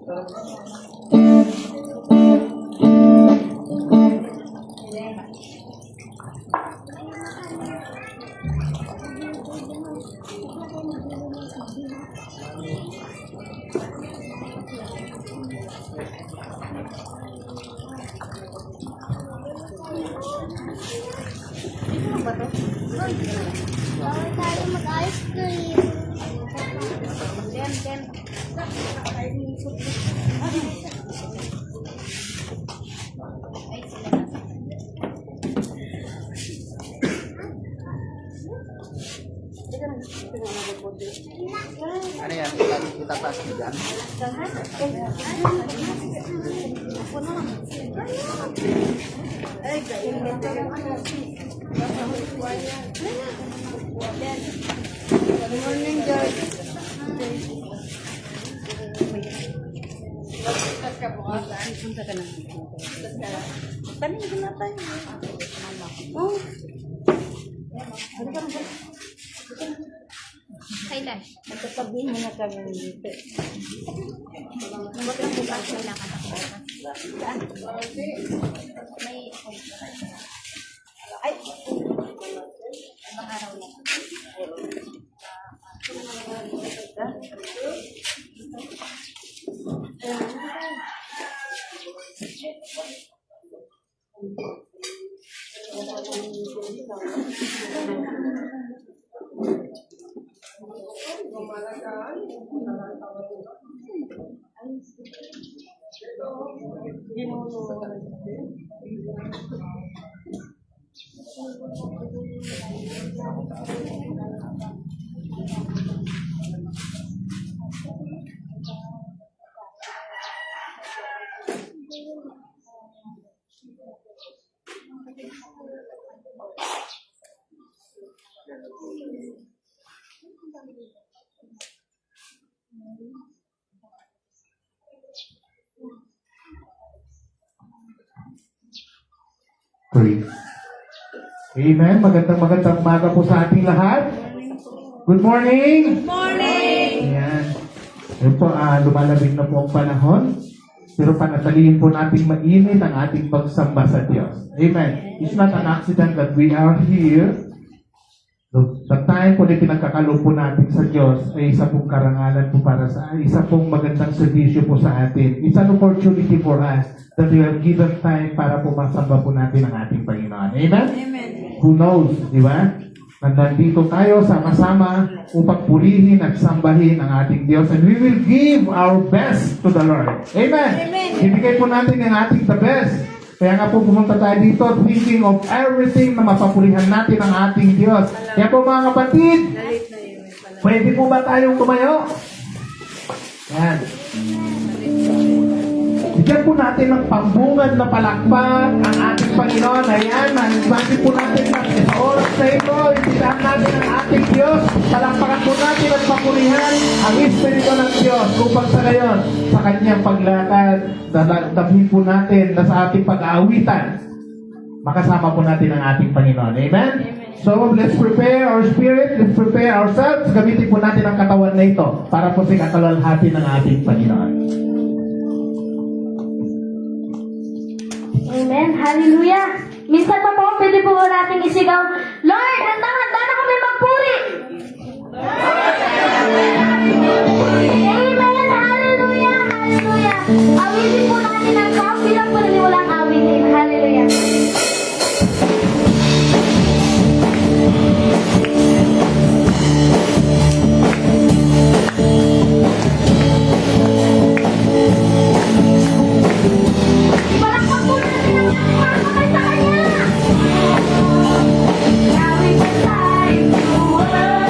Bawal tayo mag-ice cream. Ano yan? Lagi kita pasti dyan. Good morning, George. Hi, Dash. Magkatabi mo na kami dito. Huwag lang bukas sila ka na bukas. May Ay! ibang araw na. Praise. Amen. Magandang umaga po sa ating lahat. Good morning. Good morning. Ayan. Yun po, lumalabig na po ang panahon. Pero panatilihin po natin mainit ang ating pagsamba sa Diyos. Amen. It's not an accident that we are here. The time po na pinagkakalo po natin sa Diyos ay isa pong karangalan po para sa isa pong magandang servisyo po sa atin. It's an opportunity for us that we have given time para po masamba po natin ang ating Panginoon. Amen? Amen. Who knows, di ba? Nandito tayo sama-sama upang purihin at sambahin ang ating Diyos, and we will give our best to the Lord. Amen? Amen. Ibigay po natin ang ating the best. Kaya nga po pumunta tayo dito thinking of everything na mapapurihan natin ang ating Diyos. Kaya po mga kapatid, pwede po ba tayong tumayo? Yan. Bigyan po natin ng pambungad na palakpak ang ating Panginoon. Ayan, bakit po natin sa oras na ito, ibitahan natin ang ating Diyos. Palakpakan po natin at papurihan ang Espiritu ng Diyos upang sa ngayon, sa kanyang paglakad, dadalhin po natin na sa ating pag-aawitan, makasama po natin ang ating Panginoon. Amen? So, let's prepare our spirit, let's prepare ourselves. Gamitin po natin ang katawan na ito para po sa kakalwalhati ng ating Panginoon. Amen. Hallelujah. Minsan pa po, pwede po natin isigaw, Lord, handang-handa na kami magpuri. Amen. Hallelujah. Hallelujah. Awitin po natin ang kapilang paniniwalang awitin. Hallelujah. Palakpak po natin ang pagkakamay sa Kanya. Now is the time to work.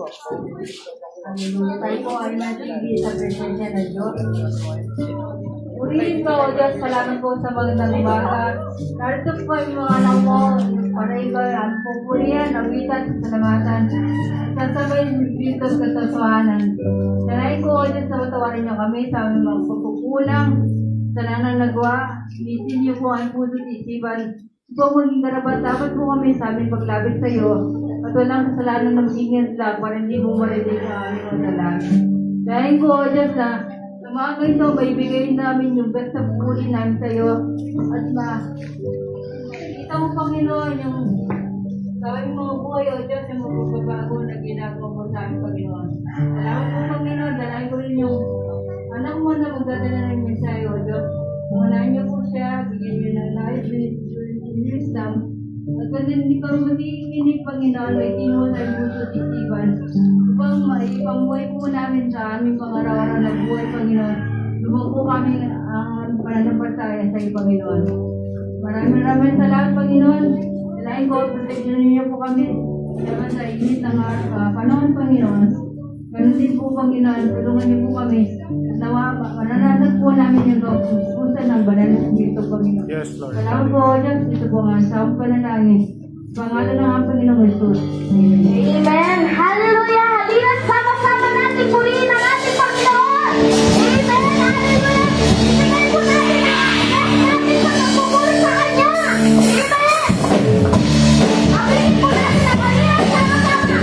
Tayo po ay natigil sa presensya ng Diyos. Purihin ko, O Diyos, salamat po sa magandang umaga. Narito po yung mga anak mo, para ikaw ang pupurihan, nabitan sa salamatan. Sasabay dito sa katotohanan. Sanayin ko, O Diyos, sa patawarin niyo kami sa aming mga pagkukulang, sa nanang nagawa. Isin niyo po ang puso at isipan. Ito po maging karapat dapat po kami sa aming paglapit sa iyo. At walang kasalanan na magiging lang para hindi mo marinig ang aming kasalanan. Sanayin ko, O Diyos, na sa mga ganito, maibigay namin yung best sa puri namin sa iyo. At kita mo, Panginoon, yung gawin mo buhay, O Diyos, yung magbabago na ginagawa mo sa amin, Panginoon. Salamat po, Panginoon. Dalahin ko rin yung anak mo na magdadala ng mensahe, O Diyos. Manahin niyo po siya, bigyan niyo ng knowledge and wisdom. At kung hindi ka mag-iinig, Panginoon, may tingon ay puso at isipan. Upang maipamuhay po namin sa aming pangaraw-araw na buhay, Panginoon. Lumang po kami ang pananampalataya sa iyo, Panginoon. Maraming salamat, Panginoon. Salain ko, proteksyonin niyo po kami. Salamat sa init ng panahon, Panginoon. Ganun din po, Panginoon, tulungan niyo po kami. Nawa, mananasag po namin yung pusa ng banal na Espiritu, Panginoon. Yes, Lord. Salamat po, Diyos. Ito po nga sa panalangin. Pangalan ng ang Panginoong Jesus. Amen. Amen. Hallelujah. Halina, sama-sama natin purihin ang ating Panginoon. Amen. Hallelujah. Ibigay po natin ang best natin sa pagpupuri sa Kanya. Amen. Aminin po natin ang Kanya. Sama-sama.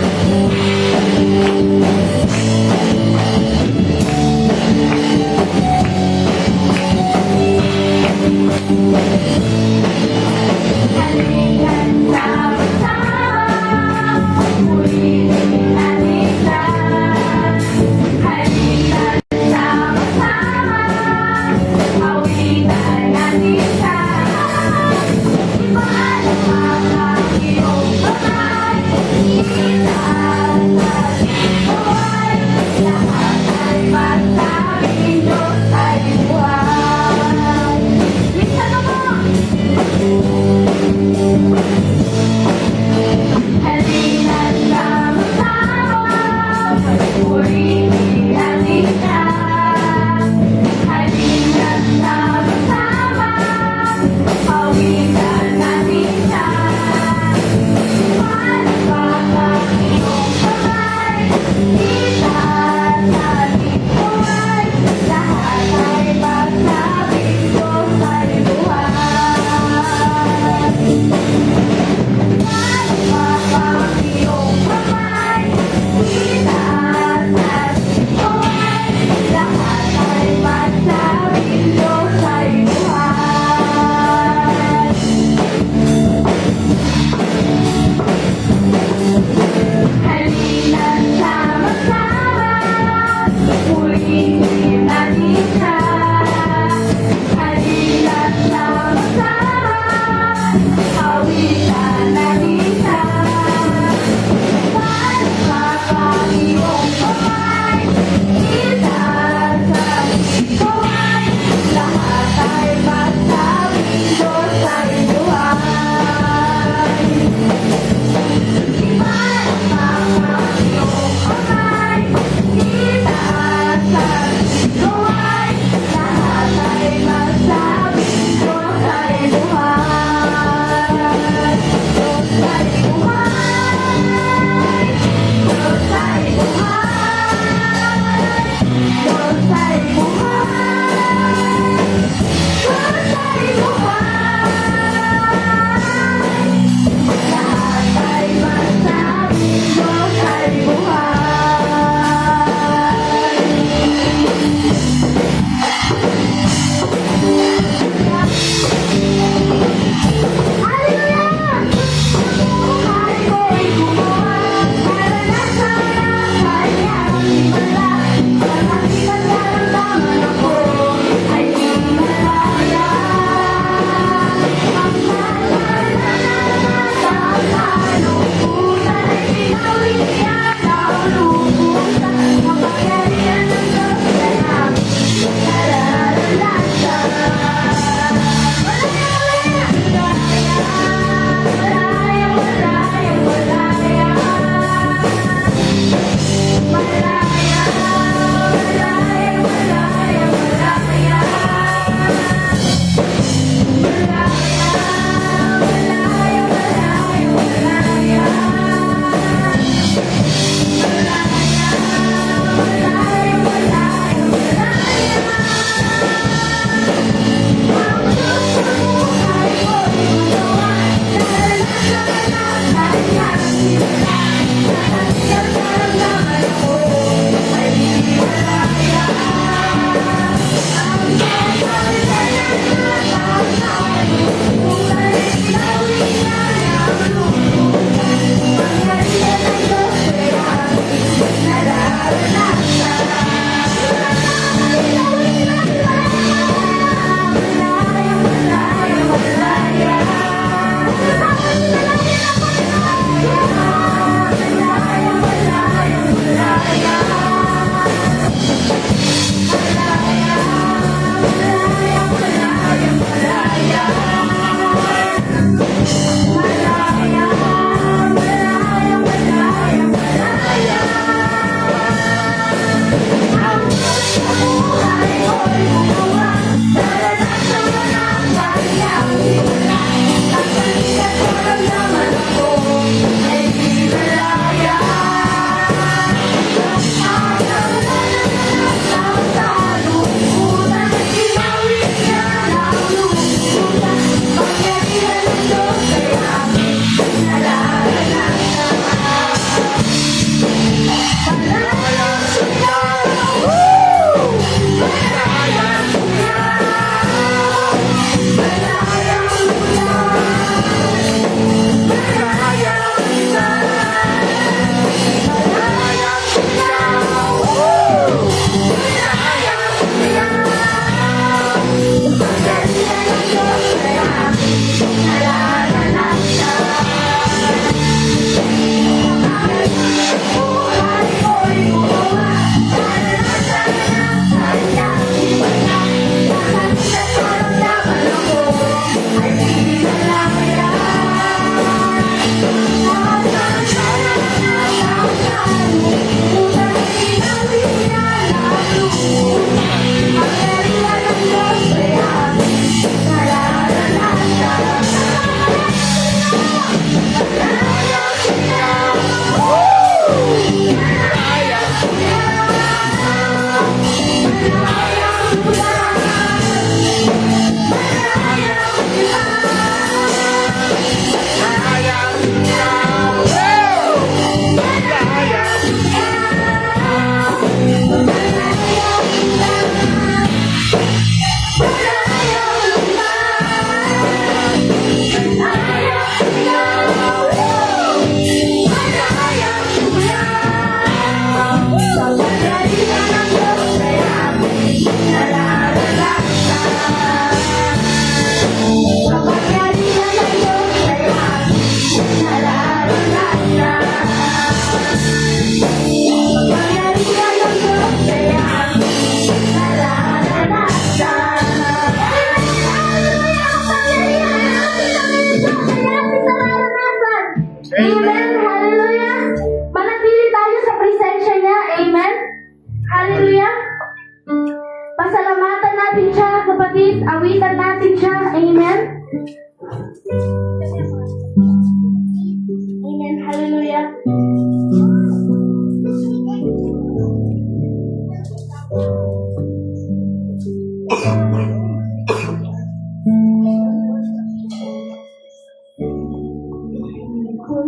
Halikan sama-sama, purihin ang isa. Halikan sama-sama, awitan ang isa. Ibaan ang iyong kamay, itaas at ituloy. Lahat ay masabing Diyos ay buhay. Minsan mo! Halikan sama-sama, purihin ang isa. Halikan sama-sama, awitan ang isa. Palpak ang iyong kamay, itaas at ituloy. Lahat ay magsabing Diyos ay buhay. Palpak ang iyong kamay, itaas at ituloy. Lahat ay magsabing Diyos ay buhay. Halikan sama-sama, purihin ang isa. Halikan sama-sama, awitan ang isa. Palpak ang iyong kamay, itaas at ituloy. Lahat ay magsabing Diyos ay buhay. Palpak ang iyong kamay, itaas at ituloy. Lahat ay magsabing Diyos ay buhay.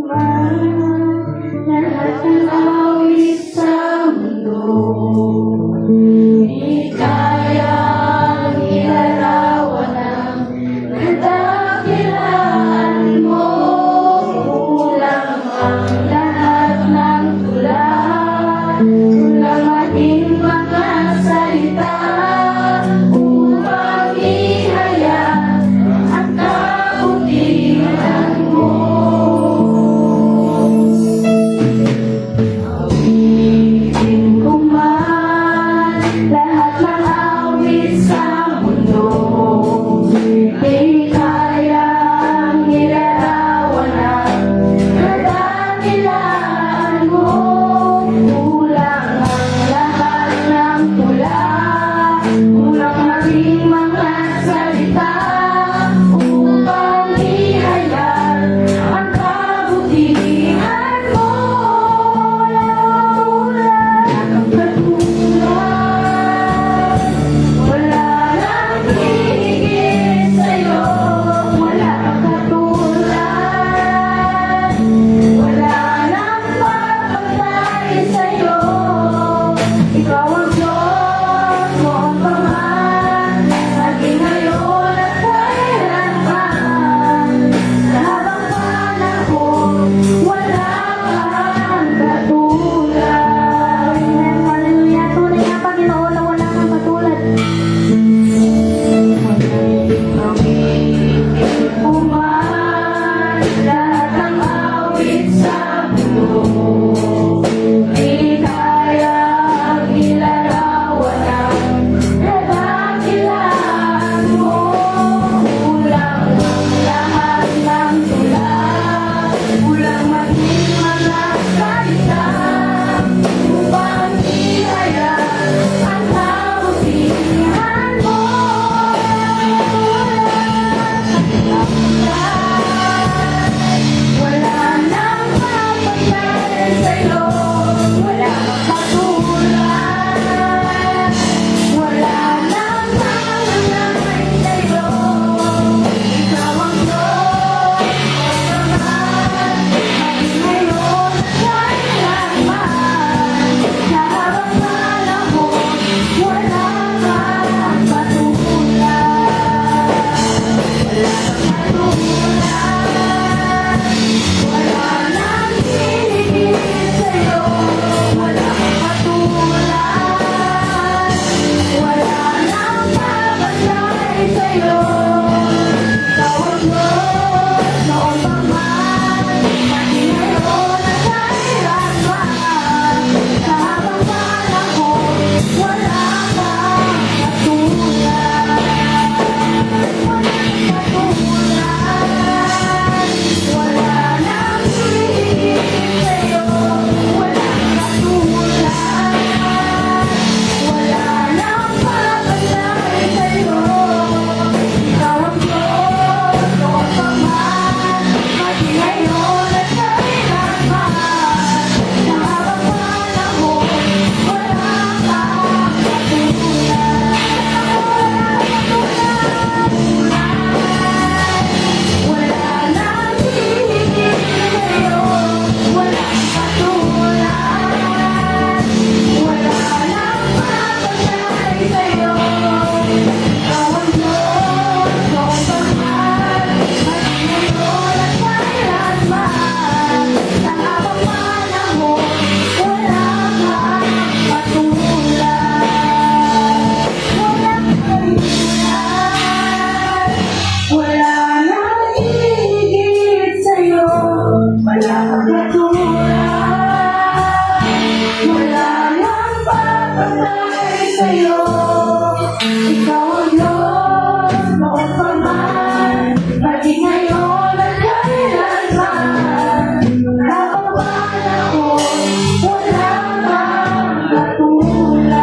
lahat ng awit sa mundo. Di kayang ilarawan ang kadakilaan mo. Kulang ang lahat ng tula, kulang ating mga salita upang ihayag ang kabutihan mo. Awitin ko man lahat ng awit sa mundo, di kayang ilarawan ang kadakilaan mo. Kulang ang lahat ng tula, kulang ating mga salita upang ihayag ang kabutihan mo. Walang katulad, wala nang hihigit sa'yo. Wala kang katulad, wala nang papantay sa'yo. Ikaw ang Diyos, noon pa man, maging ngayon at kailanman. Sa habang panahon, wala kang katulad. Amen. Hallelujah. Tunay nga, Panginoon, na wala kang katulad. Awitin ko man lahat ng awit sa mundo, di kayang ilarawan ang kadakilaan mo. Kulang ang lahat ng tula, kulang maging mga salita upang ihayag ang kabutihan mo. Wala nang papantay sa'yo, wala kang katulad, wala nang panganay sa'yo. Ikaw ang Diyos, maging ngayon at kailanman. Sa habang panahon, wala kang katulad. Wala kang katulad, wala nang hihigit sa'yo. Wala kang katulad, wala nang babantay sa'yo. Ikaw ang Diyos, noon pa man, maging ngayon at kailanman. Sa habang panahon, wala kang katulad. Wala nang hihigit sa'yo, wala kang katulad, wala nang babantay sa'yo. Ikaw ang Diyos, noon pa man, maging ngayon at kailanman. Sa habang panahon, wala kang katulad. Wala nang hihigit sa'yo, wala kang katulad, wala nang babantay sa'yo. Ikaw ang Diyos, noon pa man, maging ngayon at kailanman. Sa habang panahon, wala kang katulad. Walang katulad, wala nang hihigit sa'yo. Wala kang katulad, wala nang papantay sa'yo. Ikaw ang Diyos, noon pa man, maging ngayon at kailanman. Habang panahon, wala kang katulad.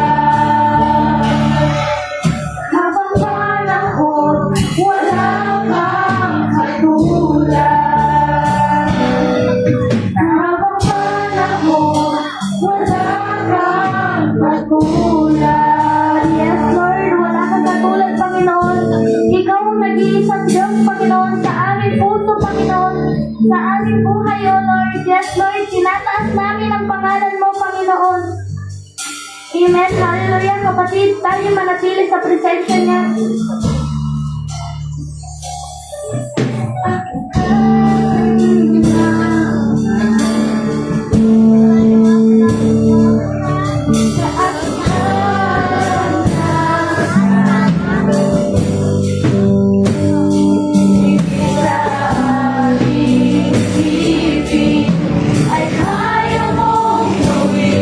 Habang panahon, wala kang katulad. Habang panahon, wala kang katulad. Yes, Lord, wala kang katulad, Panginoon. Ikaw ang nag-iisang Diyos, Panginoon, sa aming puso, Panginoon, sa aming buhay, O Lord. Panginoon. Amen. Hallelujah. Kapatid, tayo manatili sa presensya niya. Ay kaya mong gawin.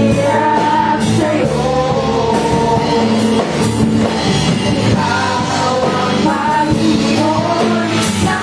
mahirap sa'yo. Ikaw ang Panginoon na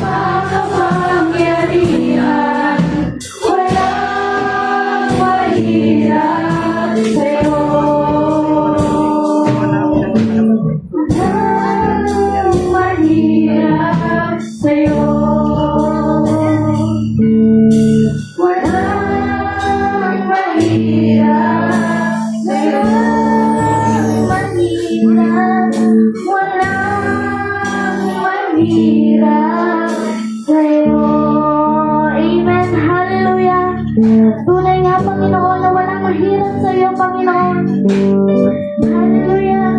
makapangyarihan. Walang mahirap sa'yo. Amen. Hallelujah. Tunay nga, Panginoon, na walang mahirap sa iyo, Panginoon. Hallelujah.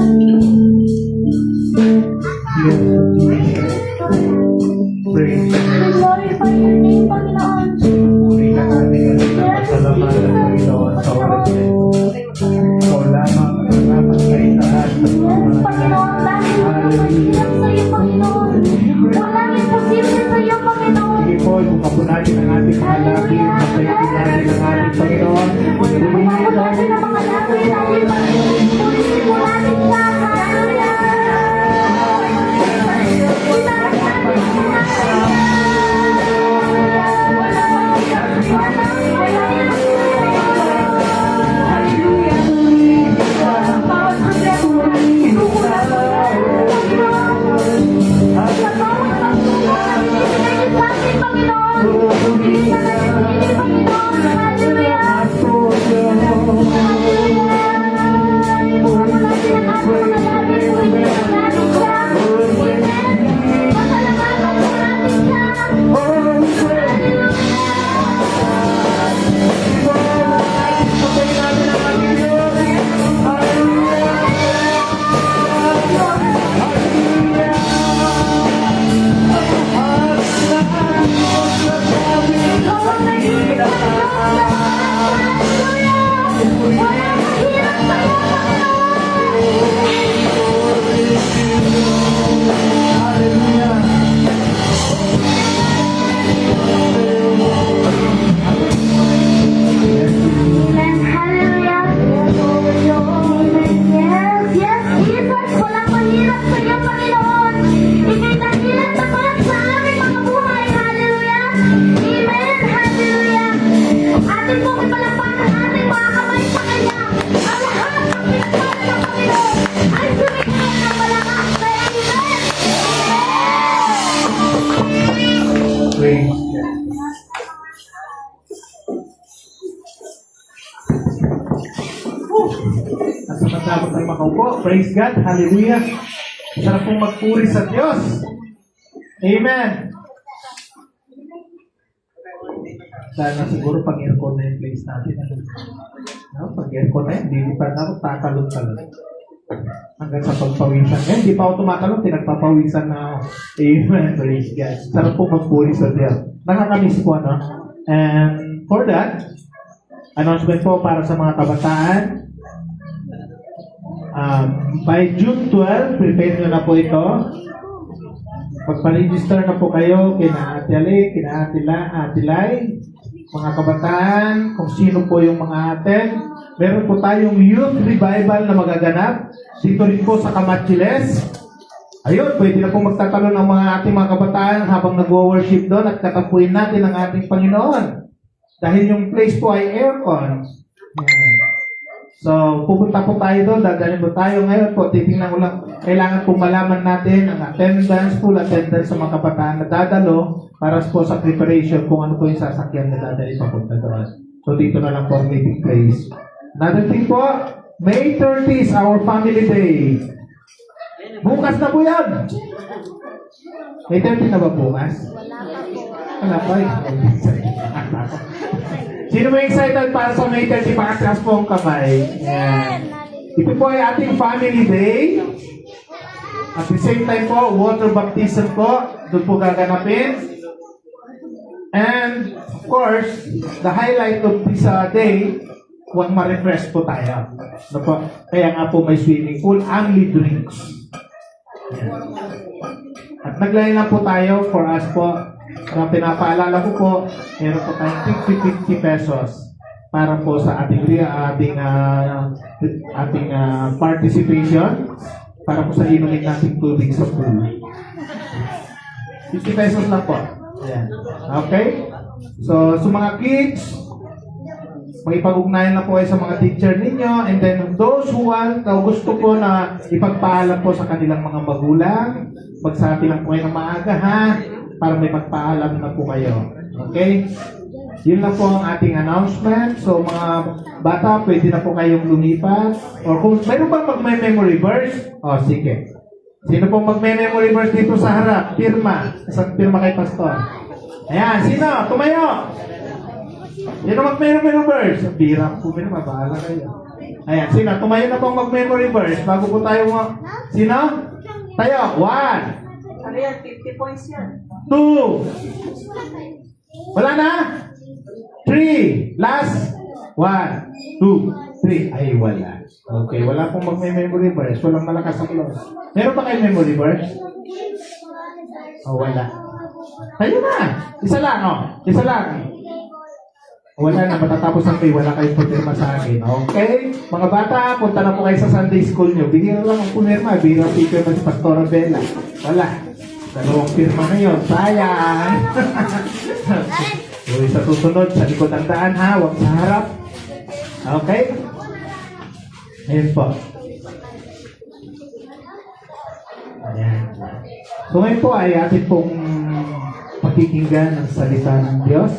Praise the We glorify your name, Panginoon. Puri ka natin ang pasalamatan ng Panginoon sa oras na ito. Ikaw lamang ang dapat kaitaas ng mga Yes, Panginoon, dahil walang mahirap sa iyo, Panginoon. Walang imposible sa iyo, Panginoon. Sige po, buka po natin ang ating mga labi, masayin natin ang ating Panginoon. Bumago natin ang mga labi natin, Panginoon. Purihin mo natin siya. Hallelujah. Itaas natin siya. Walang mahirap sa iyo. Hallelujah. Ang bawat problema, isuko natin, Panginoon. Sa bawat pagsuko na binibigay niyo sa atin, Panginoon. Bilisan natin pinili, Panginoon. Hallelujah. Ibuka mo natin ang ating mga labi. Purihin mo natin siya. Amen. Pasalamatan mo natin siya. Ikaw ang nag-iisip, Panginoon. Hallelujah. Walang mahirap sa iyo, Amen. Hallelujah. Yes, yes, Jesus. Walang mahirap sa iyo, Panginoon. Ika'y dahilan tapat sa aming mga buhay. Hallelujah. Amen. Hallelujah. Atin pong ipalakpakan ang ating mga kamay sa Kanya. Ang lahat ng pinagpala ng Panginoon ay sumigaw ng malakas na Amen. Praise God. Nasa matapos tayo makaupo. Praise God. Hallelujah. Sarap pong magpuri sa Diyos. Amen. Dahil na siguro pag aircon na yung place natin. No? Pag aircon na yun, hindi pa na ako tatalon-talon. Hanggang sa pagpawisan. Eh, hindi pa ako tumatalon, pinagpapawisan na ako. Amen. Praise God. Sarap po magpuri sa Diyos. Nakakamiss po, ano? And for that, announcement po para sa mga kabataan. By June 12, prepare nyo na po ito. Magpa-register na po kayo kina Ate Ali, kina Ate Lai, mga kabataan, kung sino po yung mga atin. Meron po tayong youth revival na magaganap dito rin po sa Camachiles. Ayun, pwede na po magtatalon ng mga ating mga kabataan habang nag-worship doon at katapuin natin ang ating Panginoon. Dahil yung place po ay aircon. Yan. So, pupunta po tayo doon, dadalhin po tayo ngayon po, titingnan ko lang, kailangan po malaman natin ang attendance, full attendance sa mga kabataan na dadalo para po sa preparation kung ano po yung sasakyan na dadalhin papunta doon. So, dito na lang po ang meeting place. Another thing po, May 30 is our family day. Bukas na po yan! May 30 na ba bukas? Wala pa eh. Sino may excited para sa May 30? Pakakas po ang kamay. Yan. Ito po ay ating family day. At the same time po, water baptism po. Doon po gaganapin. And, of course, the highlight of this day, huwag ma-refresh po tayo. Ano po? Kaya nga po may swimming pool, only drinks. Yan. At naglayan lang po tayo for us po. Pinapaalala ko po, meron po tayong 50 pesos para po sa ating participation para po sa inumin nating tubig sa pool. 50 pesos lang po. Ayan. Okay? So, sa mga kids, makipag-ugnayan na po kayo sa mga teacher ninyo, and then those who want, gusto po na ipagpaalam po sa kanilang mga magulang, magsabi lang po kayo ng maaga ha, para may magpaalam na po kayo. Okay? Yun lang po ang ating announcement. So, mga bata, pwede na po kayong lumipat. Or kung mayroon bang mag-memory verse, sige. Sino pong mag-memory verse dito sa harap? Pirma. Isang pirma kay Pastor. Ayan, sino? Tumayo! Sino mag-memory verse? Bira po, mabahala kayo. Ayan, sino? Tumayo na pong mag-memory verse. Bago po tayo Sino? Tayo. 1. Ano yan? 50 points yan. 2. Wala na? 3. Last. 1, 2, 3. Ay, wala. Okay, wala pong mag-memory verse. Walang malakas sa close. Meron ba kayo memory verse? Wala. Tayo na. Isa lang, Isa lang. Wala na, matatapos ang day. Wala kayong pumirma sa akin. Okay? Mga bata, punta na po kayo sa Sunday school nyo. Bigyan lang ang pumirma. Bigyan ang speaker si Pastora Bella. Wala. 2 pirma na yun. Sayang. Uy, sa susunod, sa likod ang daan ha. Huwag sa harap. Okay? Ayan po. Ayan. So ngayon po ay atin pong pakikinggan ang salita ng Diyos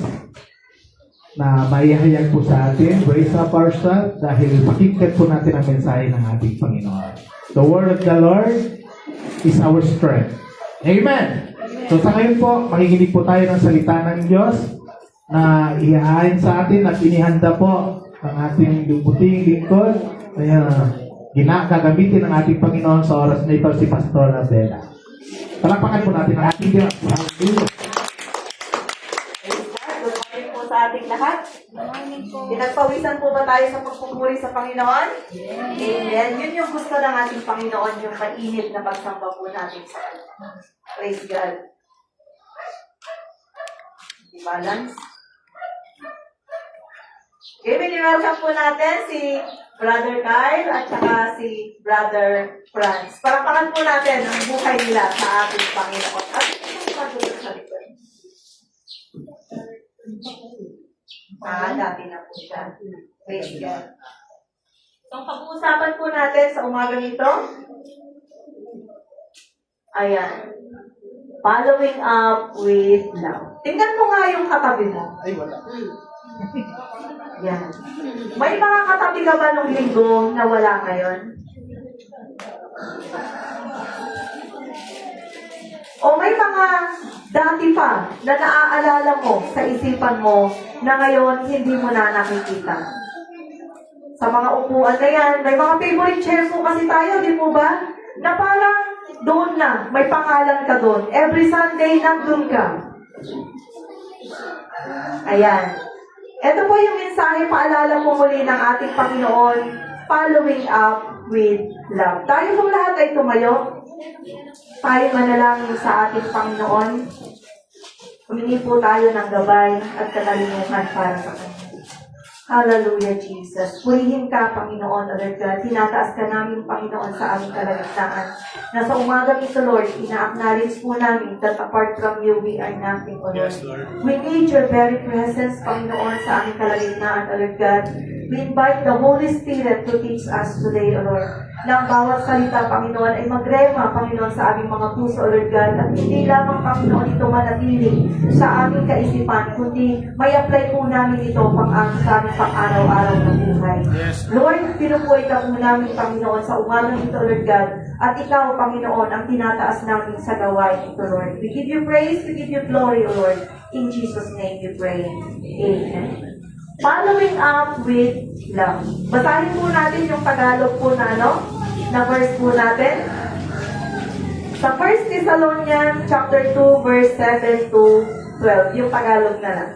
na maihayag po sa atin. Raise up ourselves dahil pakinggan po natin ang mensahe ng ating Panginoon. The word of the Lord is our strength. Amen! So sa ngayon po, makikinig po tayo ng salita ng Diyos na ihahain sa atin at inihanda po ang ating buting lingkod. Kaya gagamitin ng ating Panginoon sa oras na ito si Pastor Bella. Palakpakan po natin ang ating Diyos. Hallelujah! Good morning po sa ating lahat. Pinagpawisan po ba tayo sa pagpupuri sa Panginoon? Amen. Yun yung gusto ng ating Panginoon, yung mainit na pagsamba po natin sa Kanya. Praise God. Balance. Okay, welcome po natin si Brother Kyle at saka si Brother Franz. Parapakan po natin ang buhay nila sa ating Panginoon. At ito po sa likod. Dati na po siya. Praise God. So, pag-uusapan po natin sa umagang ito, ayan, following up with love. Tingnan mo nga yung katabi mo. Ay, wala. Yan. May mga katabi ka ba nung linggo na wala ngayon? O may mga dati pa na naaalala mo sa isipan mo na ngayon hindi mo na nakikita. Sa mga upuan na yan, may mga favorite chairs po kasi tayo, di po ba? Na parang doon na, may pangalan ka doon. Every Sunday, nandun ka. Ayan. Ito po yung mensahe, paalala po muli ng ating Panginoon, following up with love. Tayo po lahat ay tumayo. Tayo manalangin sa ating Panginoon. Humingi po tayo ng gabay at katalinuhan para sa Kanya. Hallelujah, Jesus. Purihin ka, Panginoon, O Lord God. Tinataas ka namin, Panginoon, sa aming kalagitnaan. Na sa umaga ito, Lord, ina-acknowledge po namin that apart from you, we are nothing, O Lord. We need your very presence, Panginoon, sa aming kalagitnaan, O Lord God. We invite the Holy Spirit to teach us today, O Lord. Na ang bawat salita, Panginoon, ay magrema, Panginoon, sa aming mga puso, O Lord God. At hindi lamang, Panginoon, ito manatili sa aming kaisipan, kundi may apply po namin ito sa aming pang-araw-araw na buhay. Lord, pinupuhay ka po namin, Panginoon, sa umagang ito, Lord God. At ikaw, Panginoon, ang tinataas namin sa gawain ito, Lord. We give you praise, we give you glory, O Lord. In Jesus' name we pray. Amen. Following up with love. Basahin po natin yung Tagalog po na verse po natin. Sa 1 Thessalonians chapter 2, verse 7 to 12. Yung Tagalog na lang.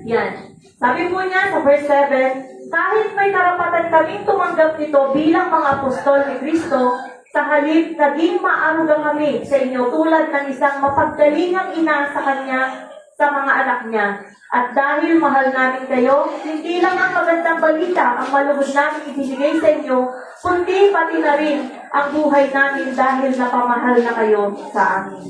Yan. Sabi po niya sa verse 7, kahit may karapatan kaming tumanggap nito bilang mga apostol ni Kristo, sa halip naging maarugang kami sa inyo tulad ng isang mapaggalingang ina sa Kanya sa mga anak niya. At dahil mahal namin kayo, hindi lang ang magandang balita ang malugod namin ibinigay sa inyo, kundi pati na rin ang buhay namin dahil napamahal na kayo sa amin.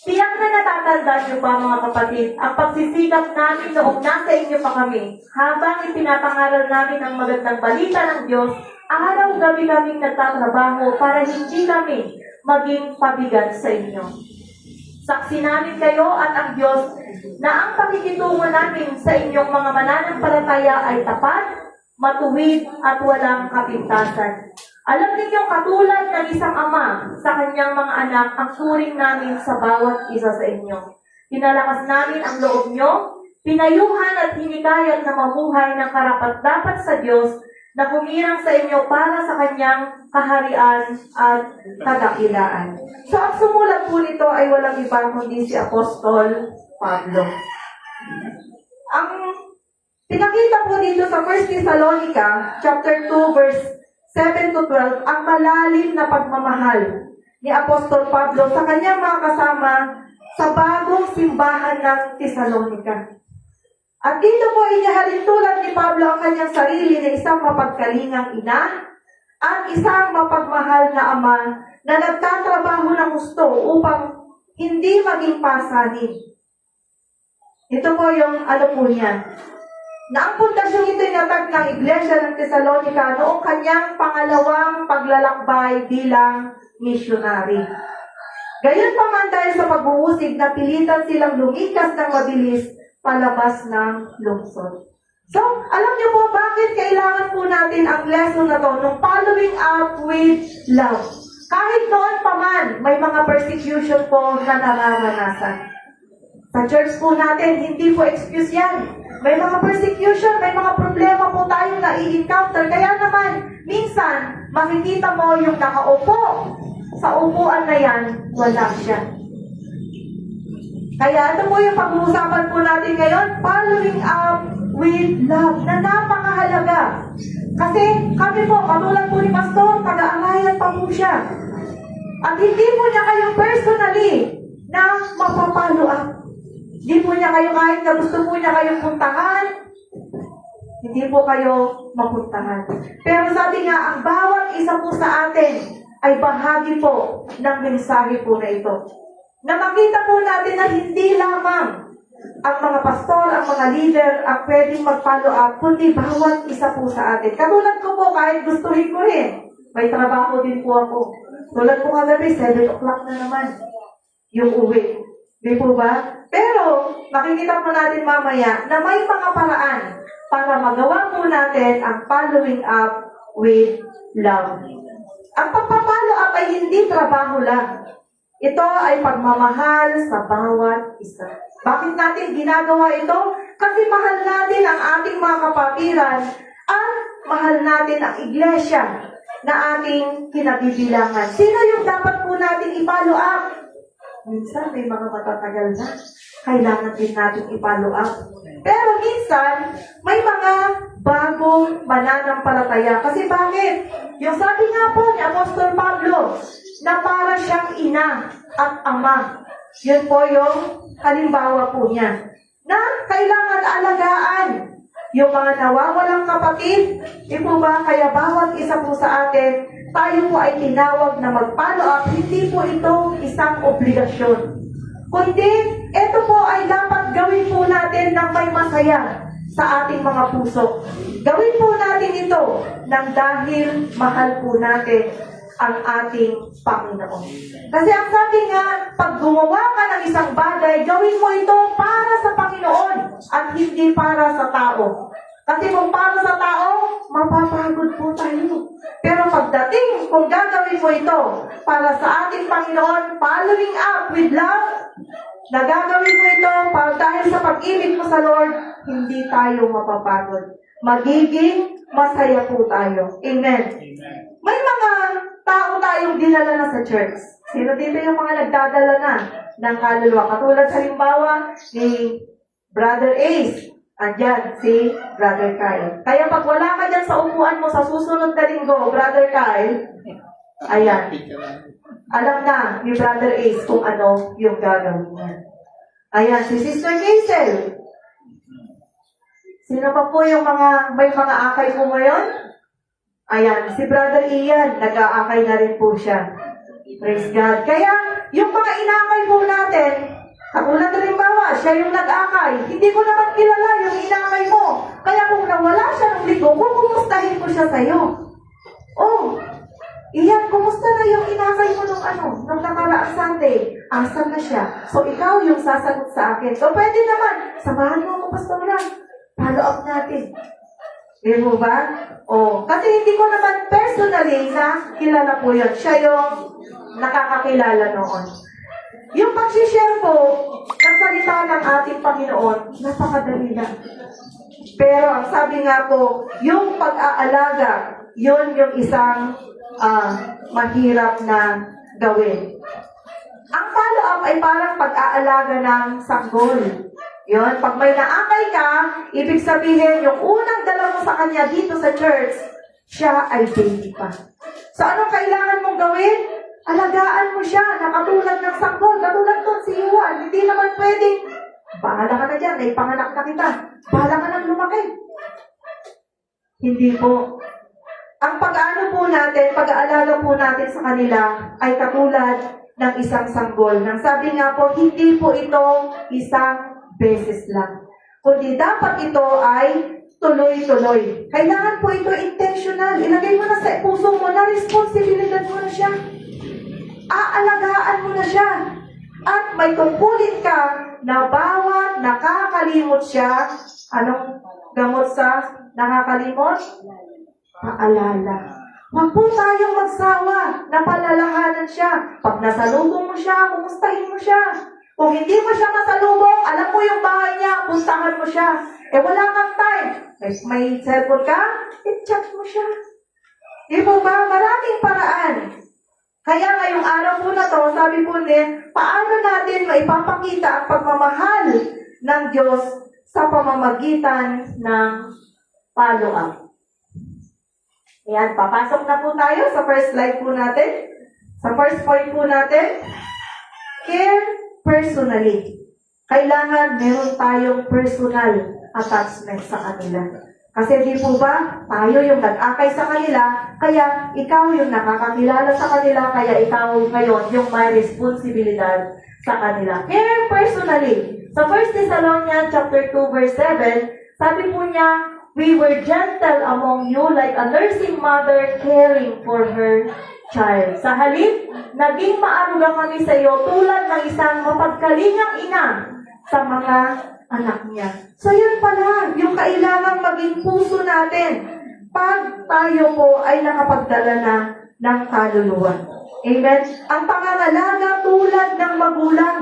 Tiyak na natatandaan niyo pa, mga kapatid, ang pagsisikap namin noong nasa inyo pa kami, habang ipinapangaral namin ang magandang balita ng Diyos, araw-gabi kaming nagtatrabaho para hindi kami maging pabigat sa inyo. Saksi namin kayo at ang Diyos na ang pakikitungo namin sa inyong mga mananampalataya ay tapat, matuwid at walang kapintasan. Alam ninyong katulad ng isang ama sa kanyang mga anak ang turing namin sa bawat isa sa inyo. Pinalakas namin ang loob nyo, pinayuhan at hinikayat na mamuhay ng karapat-dapat sa Diyos na humirang sa inyo para sa kanyang kaharian at kadakilaan. So, ang sumulat po nito ay walang iba kundi si Apostol Pablo. Ang pinakita po dito sa 1 Thessalonica, chapter 2, verse 7 to 12, ang malalim na pagmamahal ni Apostol Pablo sa kanyang mga kasama sa bagong simbahan ng Thessalonica. At dito po inihalin tulad ni Pablo ang kanyang sarili na isang mapagkalingang ina at isang mapagmahal na ama na nagtatrabaho ng gusto upang hindi maging pasanin. Ito po yung po niya. Na ang pundasyong ito inatag ng Iglesia ng Thessalonica noong kanyang pangalawang paglalakbay bilang missionary. Gayon pa man dahil sa pag-uusig na pilitan silang lumikas ng mabilis palabas ng lungsod. So, alam niyo po bakit kailangan po natin ang lesson na to nung following up with love. Kahit noon pa man, may mga persecution po na nararanasan. Sa church po natin, hindi po excuse yan. May mga persecution, may mga problema po tayong nai-encounter. Kaya naman, minsan, makikita mo yung nakaupo. Sa upuan na yan, wala siya. Kaya ito po yung pag-uusapan po natin ngayon, following up with love, na napakahalaga. Kasi kami po, katulad po ni Pastor, taga-alayan pa po siya. At hindi po niya kayo personally na mapapalo up. Hindi po niya kayo kahit na gusto po niya kayong puntahan, hindi po kayo mapuntahan. Pero sabi nga, ang bawat isa po sa atin ay bahagi po ng mensahe po na ito. Na makita po natin na hindi lamang ang mga pastor, ang mga leader ang pwedeng mag-follow up, kundi bawat isa po sa atin. Katulad ko po, kahit gustuhin ko rin, may trabaho din po ako. Tulad po kagabi, 7 o'clock na naman yung uwi. Di po ba? Pero, makikita po natin mamaya na may mga paraan para magawa po natin ang following up with love. Ang pagpapalo up ay hindi trabaho lang. Ito ay pagmamahal sa bawat isa. Bakit natin ginagawa ito? Kasi mahal natin ang ating mga kapatiran at mahal natin ang iglesia na ating kinabibilangan. Sino yung dapat po natin i-follow up? Minsan may mga matatagal na. Kailangan din natin i-follow up. Pero minsan, may mga bagong mananampalataya. Kasi bakit? Yung sabi nga po ni Apostol Pablo, na para siyang ina at ama. Yun po yung halimbawa po niya. Na kailangan alagaan yung mga nawawalang kapatid. Di po ba? Kaya bawat isa po sa atin, tayo po ay tinawag na mag-follow up. Hindi po ito isang obligasyon. Kundi, ito po ay dapat gawin po natin ng may masaya sa ating mga puso. Gawin po natin ito ng dahil mahal po natin ang ating Panginoon. Kasi ang sabi nga, pag gumawa ka ng isang bagay, gawin mo ito para sa Panginoon at hindi para sa tao. Kasi kung para sa tao, mapapagod po tayo. Pero pagdating, kung gagawin mo ito para sa ating Panginoon, following up with love, nagagawin mo ito dahil sa pag-ibig mo sa Lord, hindi tayo mapapagod. Magiging masaya po tayo. Amen. May mga tao tayong dinala na sa church. Sino dito yung mga nagdadala na ng kaluluwa? Katulad sa halimbawa ni Brother Ace. Andyan, si Brother Kyle. Kaya pag wala ka dyan sa upuan mo sa susunod na linggo, Brother Kyle, ayan, alam na ni Brother Ace kung ano yung gagawin niya. Ayan, si Sister Hazel. Sino pa po yung may mga akay po ngayon? Ayan, si Brother Ian, nag-aakay na rin po siya. Praise God. Kaya, yung mga inakay po natin, katulad na limbawa, siya yung nag-akay. Hindi ko naman kilala yung inakay mo. Kaya kung nawala siya ng linggo, kumustahin ko siya sa'yo. Oh, Iyan, kumusta na yung inakay mo nung nakaraang Sunday? Asan na siya? So, ikaw yung sasagot sa akin. So, pwede naman, samahan mo ako, Pastora. Follow up natin. Di mo ba? Oh, kasi hindi ko naman personally na kilala po yun. Siya yung nakakakilala noon. Yung pag-share po ng salita ng ating Panginoon, napakadali lang. Pero ang sabi nga po, yung pag-aalaga, yun yung isang mahirap na gawin. Ang follow-up ay parang pag-aalaga ng sanggol. Yun, pag may naakay ka, ibig sabihin, yung unang dala mo sa kanya dito sa church, siya ay baby pa. So, anong kailangan mong gawin? Alagaan mo siya, na katulad ng sanggol, katulad doon si Juan. Hindi naman pwedeng, bahala ka na dyan, may panganak na kita. Bahala ka nang lumaki. Hindi po. Ang pag-ano po natin, pag-aalaga po natin sa kanila, ay katulad ng isang sanggol. Nang sabi nga po, hindi po ito isang beses lang. Kundi dapat ito ay tuloy-tuloy. Kailangan po ito intentional. Ilagay mo na sa puso mo na responsibilidad mo na siya. Aalagaan mo na siya. At may tungkulin ka na bawat nakakalimot siya. Anong gamot sa nakakalimot? Paalala. Huwag po tayong magsawa na palalahanan siya. Pag nasalubong mo siya, kumustahin mo siya. Kung hindi mo siya masalubong, alam mo yung bahay niya, puntahan mo siya. Eh wala kang time. May cellphone ka, i-chat mo siya. Di po ba? Maraming paraan. Kaya ngayong araw po na to, sabi po niya, paano natin maipapakita ang pagmamahal ng Diyos sa pamamagitan ng follow-up. Ayan, papasok na po tayo sa first slide po natin. Sa first point po natin, care personally. Kailangan meron tayong personal attachment sa kanila. Kasi di po ba, tayo yung nag-akay sa kanila, kaya ikaw yung nakakakilala sa kanila, kaya ikaw ngayon yung may responsibilidad sa kanila. Care personally. Sa 1 Thessalonians chapter 2 verse 7, sabi po niya, we were gentle among you like a nursing mother caring for her child. Sa halip, naging maaruga kami sa iyo tulad ng isang mapagkalingang ina sa mga anak niya. So yun pala, yung kailangang maging puso natin pag tayo po ay nakapagdala na ng kaluluwa. Amen? Ang pangangalaga tulad ng magulang.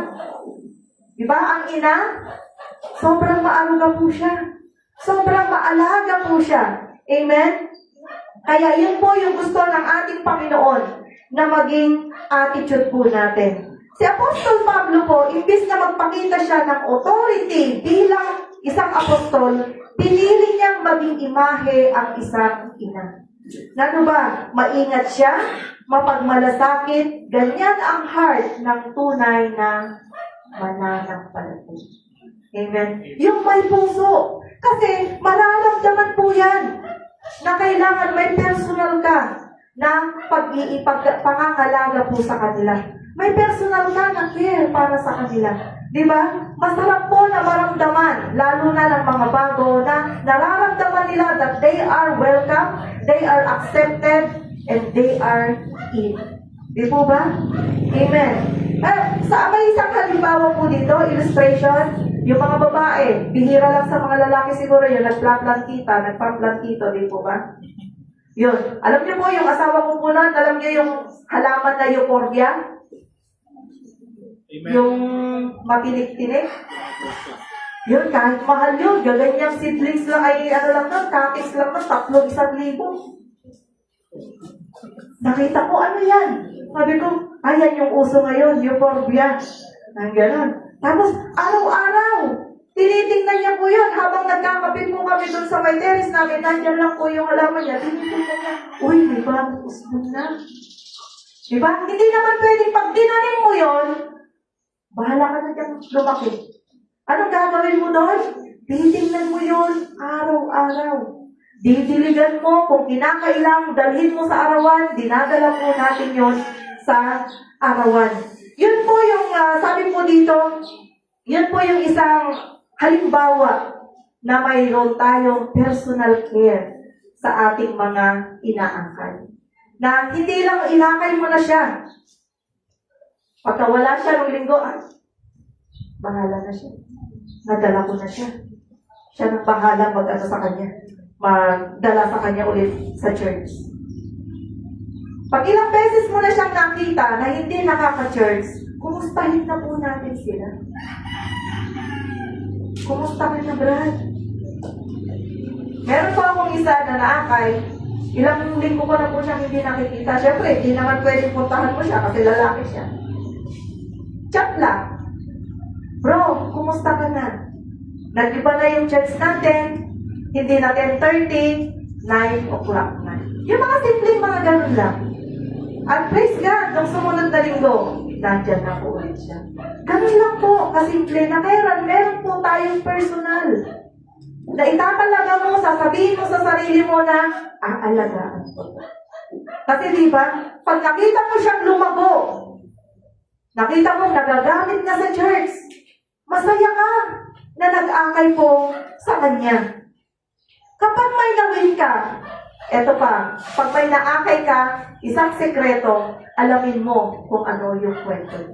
Diba? Ang ina, sobrang maaruga po siya. Sobrang maalaga po siya. Amen? Kaya yun po yung gusto ng ating Panginoon na maging attitude po natin. Si Apostol Pablo po, imbis na magpakita siya ng authority bilang isang apostol, pinili niyang maging imahe ang isang ina. Ano ba? Maingat siya, mapagmalasakit, ganyan ang heart ng tunay na mananampalataya. Amen? Yung may puso. Kasi mararamdaman po yan na kailangan may personal ka na pangangalaga po sa kanila. May personal ka na care para sa kanila. Diba? Masarap po na maramdaman, lalo na ng mga bago, na nararamdaman nila that they are welcome, they are accepted, and they are in. Di po ba? Amen. May isang halimbawa po dito, illustration, yung mga babae, bihira lang sa mga lalaki siguro yun, nagpaplantito, di po ba? Yun. Alam niyo po, yung asawa ko po nun, alam niyo yung halaman na euphorbia? Yung matinik-tinik? Yun, kahit mahal yun, gaganyang seedlings lang ay lang nun, cutics lang nun, 3,100. Nakita ko, ano yan? Sabi ko, ayan yung uso ngayon, euphorbia. Ang gano'n. Tapos, araw-araw, tinitingnan niya po yun. Habang nagkakapit po kami dun sa may terrace namin, nandyan lang po yung halaman niya. Tinitingnan niya, uy, may bagong usbong na. Diba? Hindi naman pwedeng pag dinanim mo yun, bahala ka na dyan lumaki. Anong gagawin mo doon? Titingnan mo yun araw-araw. Didiligan mo kung kinakailang, dalhin mo sa arawan, dinadala po natin yun sa arawan. Yun po yung, sabi po dito, yun po yung isang halimbawa na mayroon tayong personal care sa ating mga inaangkay. Na hindi lang inakay mo na siya. Pagka wala siya ng linggo, bahala na siya. Nadala ko na siya. Siya nang bahala mag-ano sa kanya. Magdala sa kanya ulit sa church. Pag ilang beses mo na siyang nakita na hindi nakaka-church, kumustahin na po natin sila. Kumusta ka na, Brad? Meron po akong isa na naakay, ilang linggo ko na po siyang hindi nakikita. Siyempre, hindi naman pwedeng puntahan mo siya kasi lalaki siya. Chat lang. Bro, kumusta ka na? Nag-iba na yung church natin. Hindi na 10:30, 9 o'clock na. Yung mga simpleng mga ganun lang. At praise God, nung sumunod na linggo, nandyan na po ulit siya. Ganun lang po, kasimple na meron po tayong personal. Na itatalaga mo, sasabihin mo sa sarili mo na, aalagaan ko. Kasi diba, pag nakita mo siyang lumago, nakita mo nagagamit na sa church, masaya ka na nag-akay po sa kanya. Kapag may nawin ka, eto pa, pag may naakay ka, isang sekreto, alamin mo kung ano yung kwento.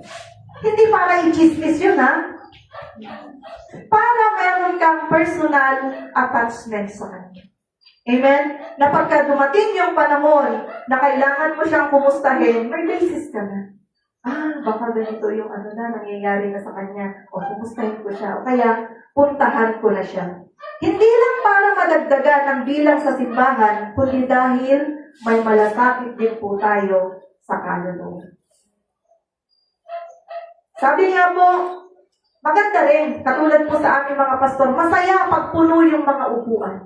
Hindi para i-chismis yun, ha? Para meron kang personal attachment sa kanya. Amen? Na pagka dumating yung panahon na kailangan mo siyang kumustahin, may basis ka na. Baka ganito yung nangyayari na sa kanya. O, kumustahin ko siya. O kaya, puntahan ko na siya. Hindi lang para madagdagan ang bilang sa simbahan, kundi dahil may malasakit din po tayo sa kaluluwa. Sabi nga po, maganda rin, katulad po sa aming mga pastor, masaya pag puno yung mga upuan.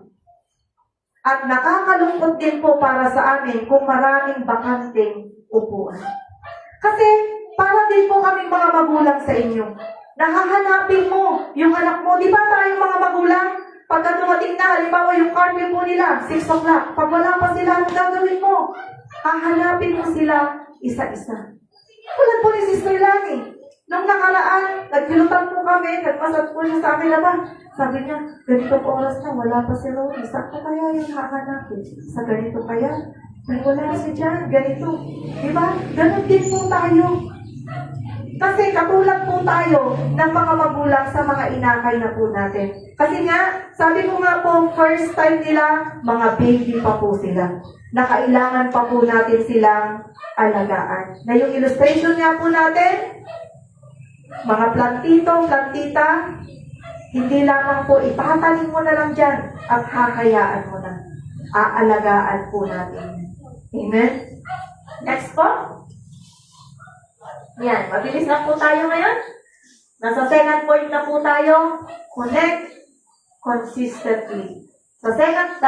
At nakakalungkot din po para sa amin kung maraming bakanting upuan. Kasi para din po kaming mga magulang sa inyo. Nahahanapin mo yung anak mo. Di ba tayong mga magulang? Pagka dumating na, halimbawa yung curfew po nila, 6 o'clock. Pag wala pa sila, anong gagawin mo? Hahanapin mo sila isa-isa. Tulad po ni Sister Lani. Nung nakaraan, nagpilutan po kami, nagpasat po siya sa amin na ba? Sabi niya, ganito po oras na, wala pa si Rory. Saan ko kaya yung hahanapin? Sa ganito kaya? Ay, wala si Jan, ganito. Diba? Ganun din po tayo. Kasi katulad po tayo ng mga magulang sa mga inakay na po natin. Kasi nga, sabi ko nga po, first time nila, mga baby pa po sila. na kailangan pa po natin silang alagaan. Na yung illustration nga po natin, mga plantito, plantita, hindi lamang po itatanim mo na lang dyan at hahayaan mo na. Aalagaan po natin. Amen? Next po. Yan, mabilis lang po tayo ngayon. Nasa second point na po tayo, connect consistently. Sa 1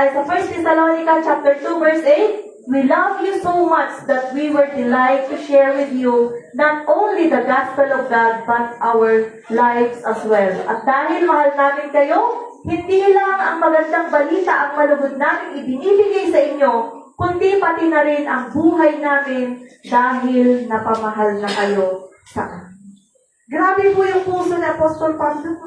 Thessalonica chapter 2 verse 8, we love you so much that we were delighted to share with you not only the gospel of God but our lives as well. At dahil mahal namin kayo, hindi lang ang magandang balita ang malugod namin ibinibigay sa inyo, kundi pati na rin ang buhay namin dahil napamahal na kayo sa amin. Grabe po yung puso ni Apostol Pablo.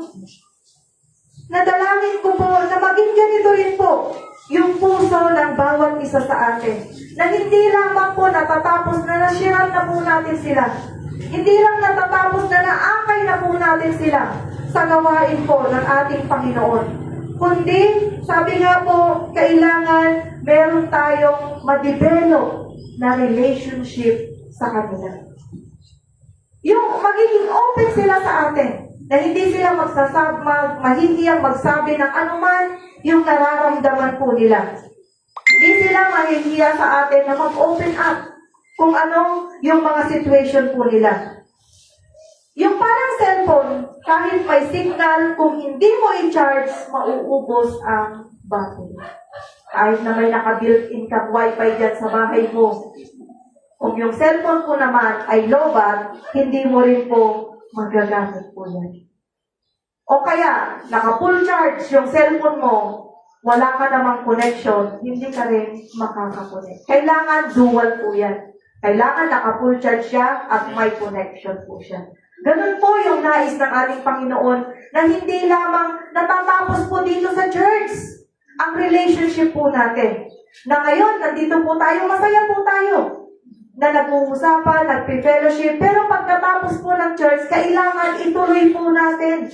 Nadalangin ko po na maging ganito rin po yung puso ng bawat isa sa atin. Na hindi lamang po natatapos na nashiran na po natin sila. Hindi lang natatapos na naakay na po natin sila sa gawain po ng ating Panginoon. Kundi, sabi nga po, kailangan meron tayong ma-develop na relationship sa kanila. Yung magiging open sila sa atin, na hindi sila mahihiyang magsabi ng anuman yung nararamdaman po nila. Hindi sila mahihiya sa atin na mag-open up kung ano yung mga situation po nila. Yung parang cellphone, kahit may signal, kung hindi mo i-charge, mauubos ang battery. Kahit na may naka-built-in ka wifi dyan sa bahay mo, kung yung cellphone po naman ay low-bat, hindi mo rin po magagamit po yan. O kaya, naka-full charge yung cellphone mo, wala ka namang connection, hindi ka rin makakakonect. Kailangan dual po yan. Kailangan naka-full charge siya at may connection po siya. Ganun po yung nais ng ating Panginoon na hindi lamang natatapos po dito sa church ang relationship po natin. Na ngayon, nandito po tayo, masaya po tayo na nag-uusapan, nag-fellowship, pero pagkatapos po ng church, kailangan ituloy po natin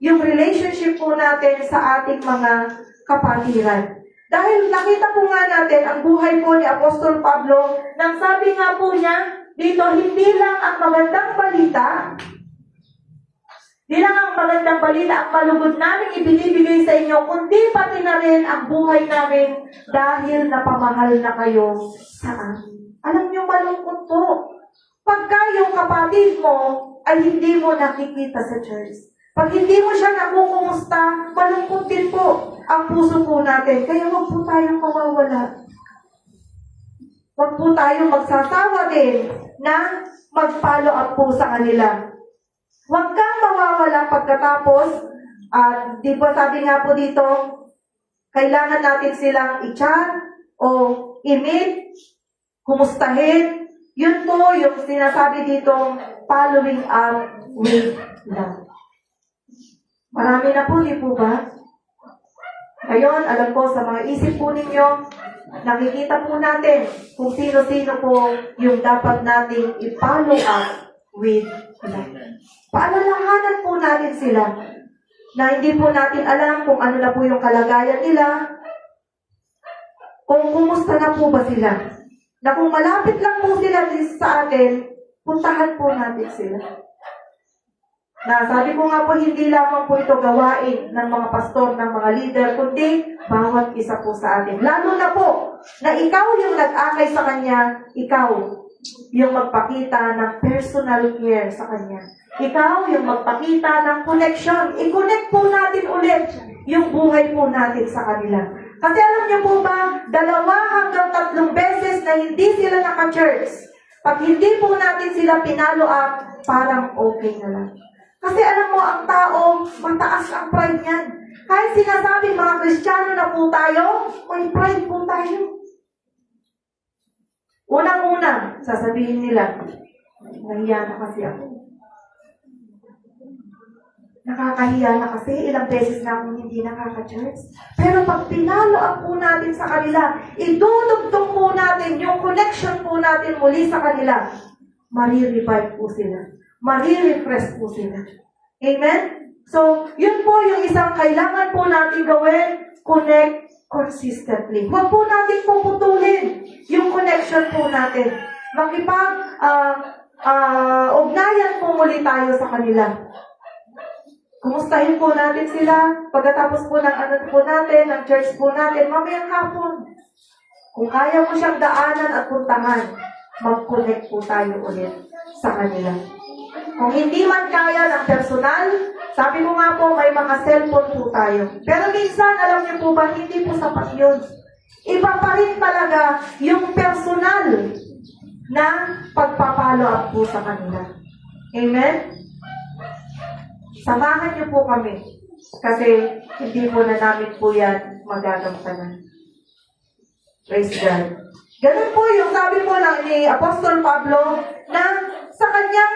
yung relationship po natin sa ating mga kapatiran. Dahil nakita po nga natin ang buhay po ni Apostol Pablo, nang sabi nga po niya, dito, hindi lang ang magandang balita, ang malugod namin ibinibigay sa inyo, kundi pati na rin ang buhay namin dahil napamahal na kayo sa amin. Alam niyo, malungkot po. Pagka yung kapatid mo ay hindi mo nakikita sa church. Pag hindi mo siya nakukumusta, malungkot din po ang puso po natin. Kaya huwag po tayong mawawala. Huwag po tayong magsasawa din na mag-follow up po sa kanila. Huwag kang mawawala pagkatapos, di ba sabi nga po dito, kailangan natin silang i-chat o i-meet, kumustahin. Yun po yung sinasabi dito, following up with love. Marami na po, di po ba? Ngayon, alam ko, sa mga isip po ninyo, nakikita po natin kung sino-sino po yung dapat nating i-follow up with love. Paalalahanan po natin sila na hindi po natin alam kung ano na po yung kalagayan nila, kung kumusta na po ba sila. Na kung malapit lang po sila sa atin, puntahan po natin sila. Na sabi ko nga po, hindi lamang po ito gawain ng mga pastor, ng mga leader, kundi bawat isa po sa atin. Lalo na po, na ikaw yung nag-akay sa kanya, ikaw yung magpakita ng personal care sa kanya. Ikaw yung magpakita ng connection. I-connect po natin ulit yung buhay po natin sa kanila. Kasi alam niyo po ba, 2 hanggang 3 beses na hindi sila naka-church. Pag hindi po natin sila pinalo up, parang okay na lang. Kasi alam mo, ang tao, mataas ang pride niyan. Kahit sinasabi mga Kristiyano na po tayo, may pride po tayo. Unang-una, sasabihin nila, nahiya na kasi ako. Nakakahiya na kasi, ilang beses na akong hindi nakaka-church. Pero pag pinalo up po natin sa kanila, idudugtong po natin yung connection po natin muli sa kanila, marirevive po sila. Mari-refresh po sila. Amen? So, yun po yung isang kailangan po natin gawin, connect consistently. Huwag po natin puputulin yung connection po natin. Ugnayan po muli tayo sa kanila. Kumustahin po natin sila pagkatapos po ng ng church po natin, mamayang hapon. Kung kaya mo siyang daanan at puntahan, mag-connect po tayo ulit sa kanila. Kung hindi man kaya ng personal, sabi ko nga po, may mga cellphone po tayo. Pero minsan, alam niyo po ba, hindi po sapat yun. Iba pa rin talaga yung personal na pagpapalo up po sa kanila. Amen? Samahan niyo po kami. Kasi hindi po na namin po yan magagampanan. Praise God. Ganun po yung sabi po ni Apostol Pablo na sa kanyang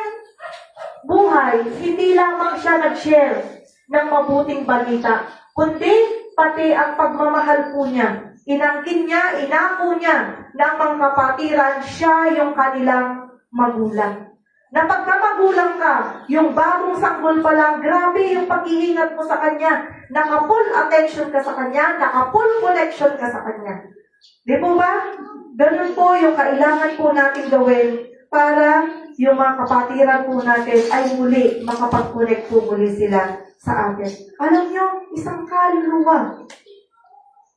buhay, hindi lamang siya nag-share ng mabuting balita, kundi pati ang pagmamahal po niya. Inangkin niya, inako niya ng mga kapatiran, siya yung kanilang magulang. Na pagka magulang ka, yung bagong sanggol pa lang, grabe yung pag-iingat mo sa kanya. Naka-full attention ka sa kanya, naka-full connection ka sa kanya. Di po ba? Ganun po yung kailangan po natin gawin para yung mga kapatiran po natin ay muli makapag-connect po muli sila sa atin. Alam nyo, isang kaluluwa.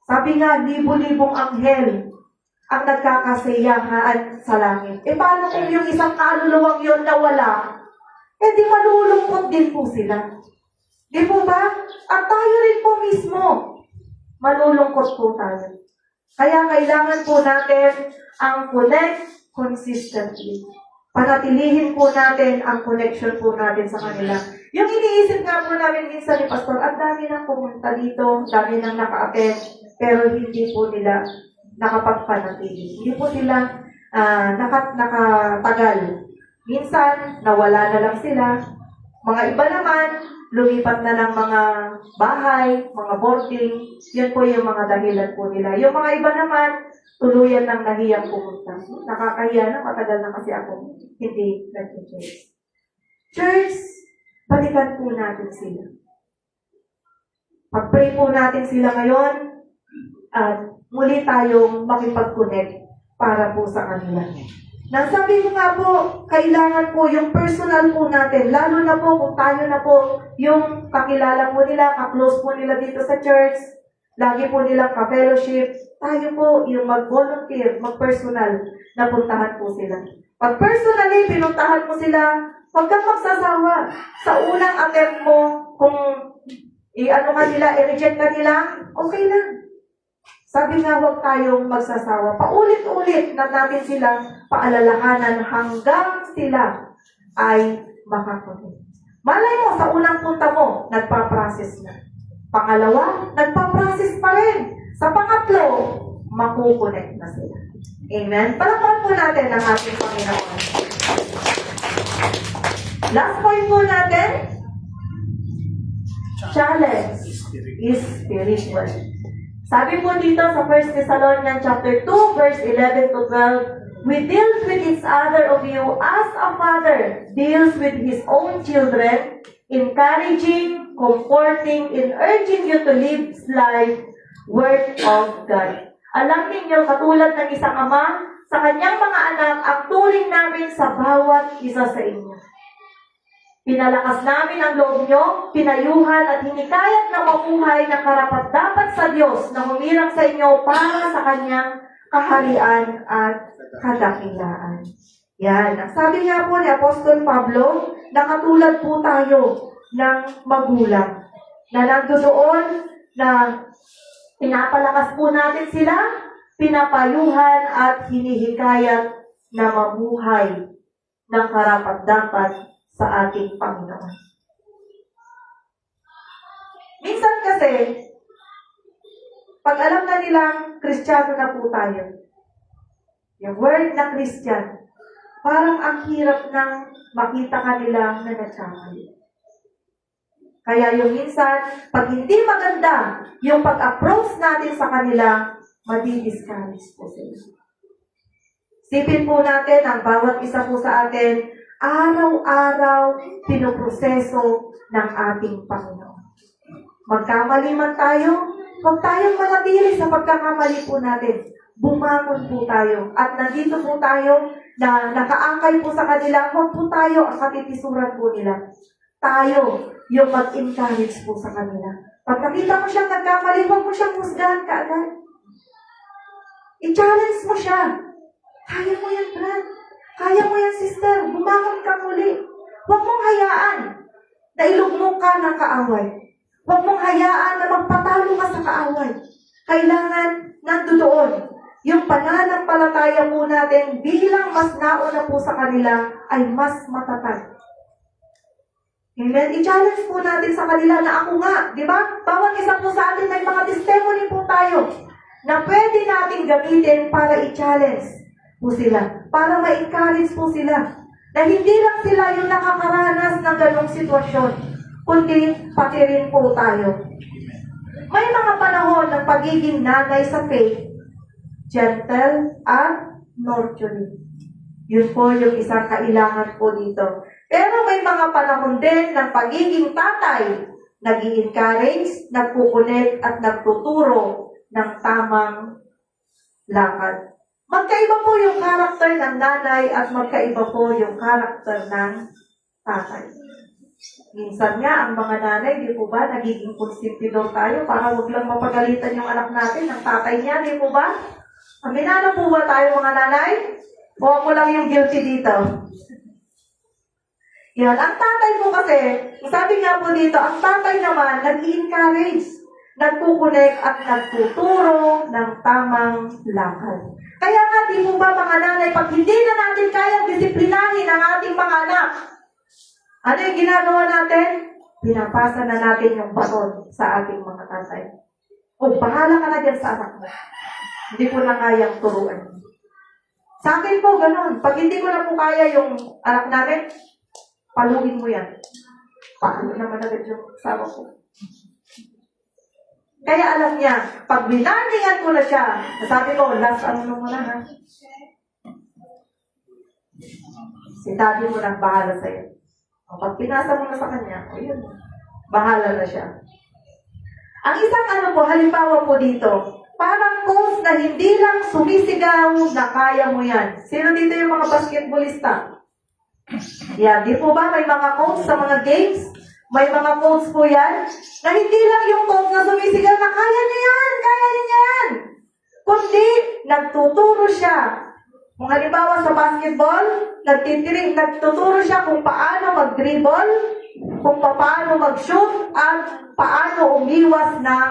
Sabi nga, libo-libong anghel ang nagkakasayahan sa langit. E paano kung yung isang kaluluwang yun nawala? Eh di malulungkot din po sila. Di po ba? At tayo rin po mismo, malulungkot po tayo. Kaya kailangan po natin ang connect consistently. Panatilihin po natin ang connection po natin sa kanila. Yung iniisip nga po namin minsan ni Pastor, ang dami nang pumunta dito, dami nang naka-attend, pero hindi po nila nakapagpanatili. Hindi po sila nakatagal. Minsan, nawala na lang sila. Mga iba naman, lumipat na ng mga bahay, mga boarding. Yun po yung mga dahilan po nila. Yung mga iba naman, tuluyan ng nahiyang pumunta. Nakakahiya na, matagal na kasi ako hindi nag-church. Church, balikan po natin sila. Pag-pray po natin sila ngayon, at muli tayong makipag-connect para po sa kanila. Nasabi ko nga po, kailangan po yung personal po natin, lalo na po kung tayo na po yung kakilala po nila, ka-close po nila dito sa church, lagi po nilang ka-fellowship, tayo po yung mag-volunteer, mag-personal, na puntahan po sila. Pag personally, pinuntahan mo sila, huwag kang magsasawa. Sa unang attempt mo, kung i-ano ka nila, i-reject ka nila, okay lang. Sabi nga, huwag tayong magsasawa. Paulit-ulit na natin silang paalalahanan hanggang sila ay makakunin. Malay mo, sa unang punta mo, nagpa-process na. Pangalawa, nagpa-process pa rin. Sa pangatlo, makukunik na sila. Amen? Palakpan po natin ang ating Panginoon. Last point po natin, challenge is spiritual. Sabi po dito sa 1 Thessalonians chapter 2, verse 11 to 12, we deal with each other of you as a father deals with his own children, encouraging, comforting, and urging you to live life word of God. Alam ninyo, katulad ng isang ama, sa kanyang mga anak, ang turing namin sa bawat isa sa inyo. Pinalakas namin ang loob nyo, pinayuhan at hinikayat na mamuhay ng karapat-dapat sa Diyos na humirang sa inyo para sa kanyang kaharian at kadakilaan. Yan. Ang sabi nga po ni Apostol Pablo, nakatulad po tayo ng magulang na nandoon na pinapalakas po natin sila, pinapayuhan at hinihikayat na mamuhay ng karapat-dapat sa ating Panginoon. Minsan kasi, pag alam na nilang Kristiyano na po tayo, yung word na Christian, parang ang hirap nang makita kanila na nagkamali. Kaya yung minsan, pag hindi maganda yung pag-approach natin sa kanila, madi-discourage po sila. Sipin po natin ang bawat isa po sa atin, araw-araw pinoproseso ng ating Panginoon. Magkamali man tayo, Huwag tayong manatili sa pagkakamali po natin. Bumangon po tayo. At nandito po tayo na nakaangkay po sa kanila. Huwag po tayo ang katitisuran po nila. Tayo yung mag-encourage po sa kanila. Pag nakita mo siyang nagkamali, huwag mo siyang husgahan kaagad. I-challenge mo siya. Kaya mo yan, Brad. Kaya mo yan, sister. Bumangon ka muli. Huwag mong hayaan na ilugmok ka ng kaaway. Huwag mong hayaan na magpatalo ka sa kaaway. Kailangan nandoon yung pananampalataya po natin bilang mas nauna po sa kanila ay mas matatag. Amen? I-challenge po natin sa kanila na ako nga, di ba? Bawat isa po sa atin may mga testimony po tayo na pwede natin gamitin para i-challenge po sila, para ma-encourage po sila. Na hindi lang sila yung nakakaranas ng ganong sitwasyon, kundi pati rin po tayo. May mga panahon ng pagiging nanay sa faith, gentle at nurturing. Yun po yung isang kailangan po dito. Pero may mga panahon din ng pagiging tatay, nag-i-encourage, nagkukunik at nagtuturo ng tamang lakad. Magkaiba po yung karakter ng nanay at magkaiba po yung karakter ng tatay. Minsan nga, ang mga nanay, di po ba, nagiging konsentidor tayo para wag lang mapagalitan yung anak natin ng tatay niya, di po ba? Aminado po ba tayo mga nanay? O ako lang yung guilty dito? Yan, ang tatay po kasi, sabi nga po dito, ang tatay naman, nag-i-encourage, nagkukunik at nagtuturo ng tamang lakad. Kaya nga, di po ba mga nanay, pag hindi na natin kayang disiplinahin ang ating mga anak, ano yung ginagawa natin? Pinapasa na natin yung baton sa ating mga tatay. O, bahala ka na dyan sa anak mo. Hindi ko na kayang turuan. Sa akin po, ganun. Pag hindi ko na po kaya yung anak namin, paluin mo yan. Paano naman agad yung asawa ko? Kaya alam niya, pag binandingan ko na siya, sabi ko, last ano mo na ha? Si daddy mo nang bahala sa'yo. O, pag pinasa mo na sa kanya, o yun, bahala na siya. Ang isang ano po, halimbawa po dito, parang coach na hindi lang sumisigaw na kaya mo yan. Sino dito yung mga basketballista? Yan, di po ba may mga coach sa mga games? May mga coach po yan na hindi lang yung coach na sumisigaw na kaya niya yan. Kundi, nagtuturo siya. Kung halimbawa sa basketball, nagtuturo siya kung paano mag-dribble, kung paano mag-shoot, at paano umiwas ng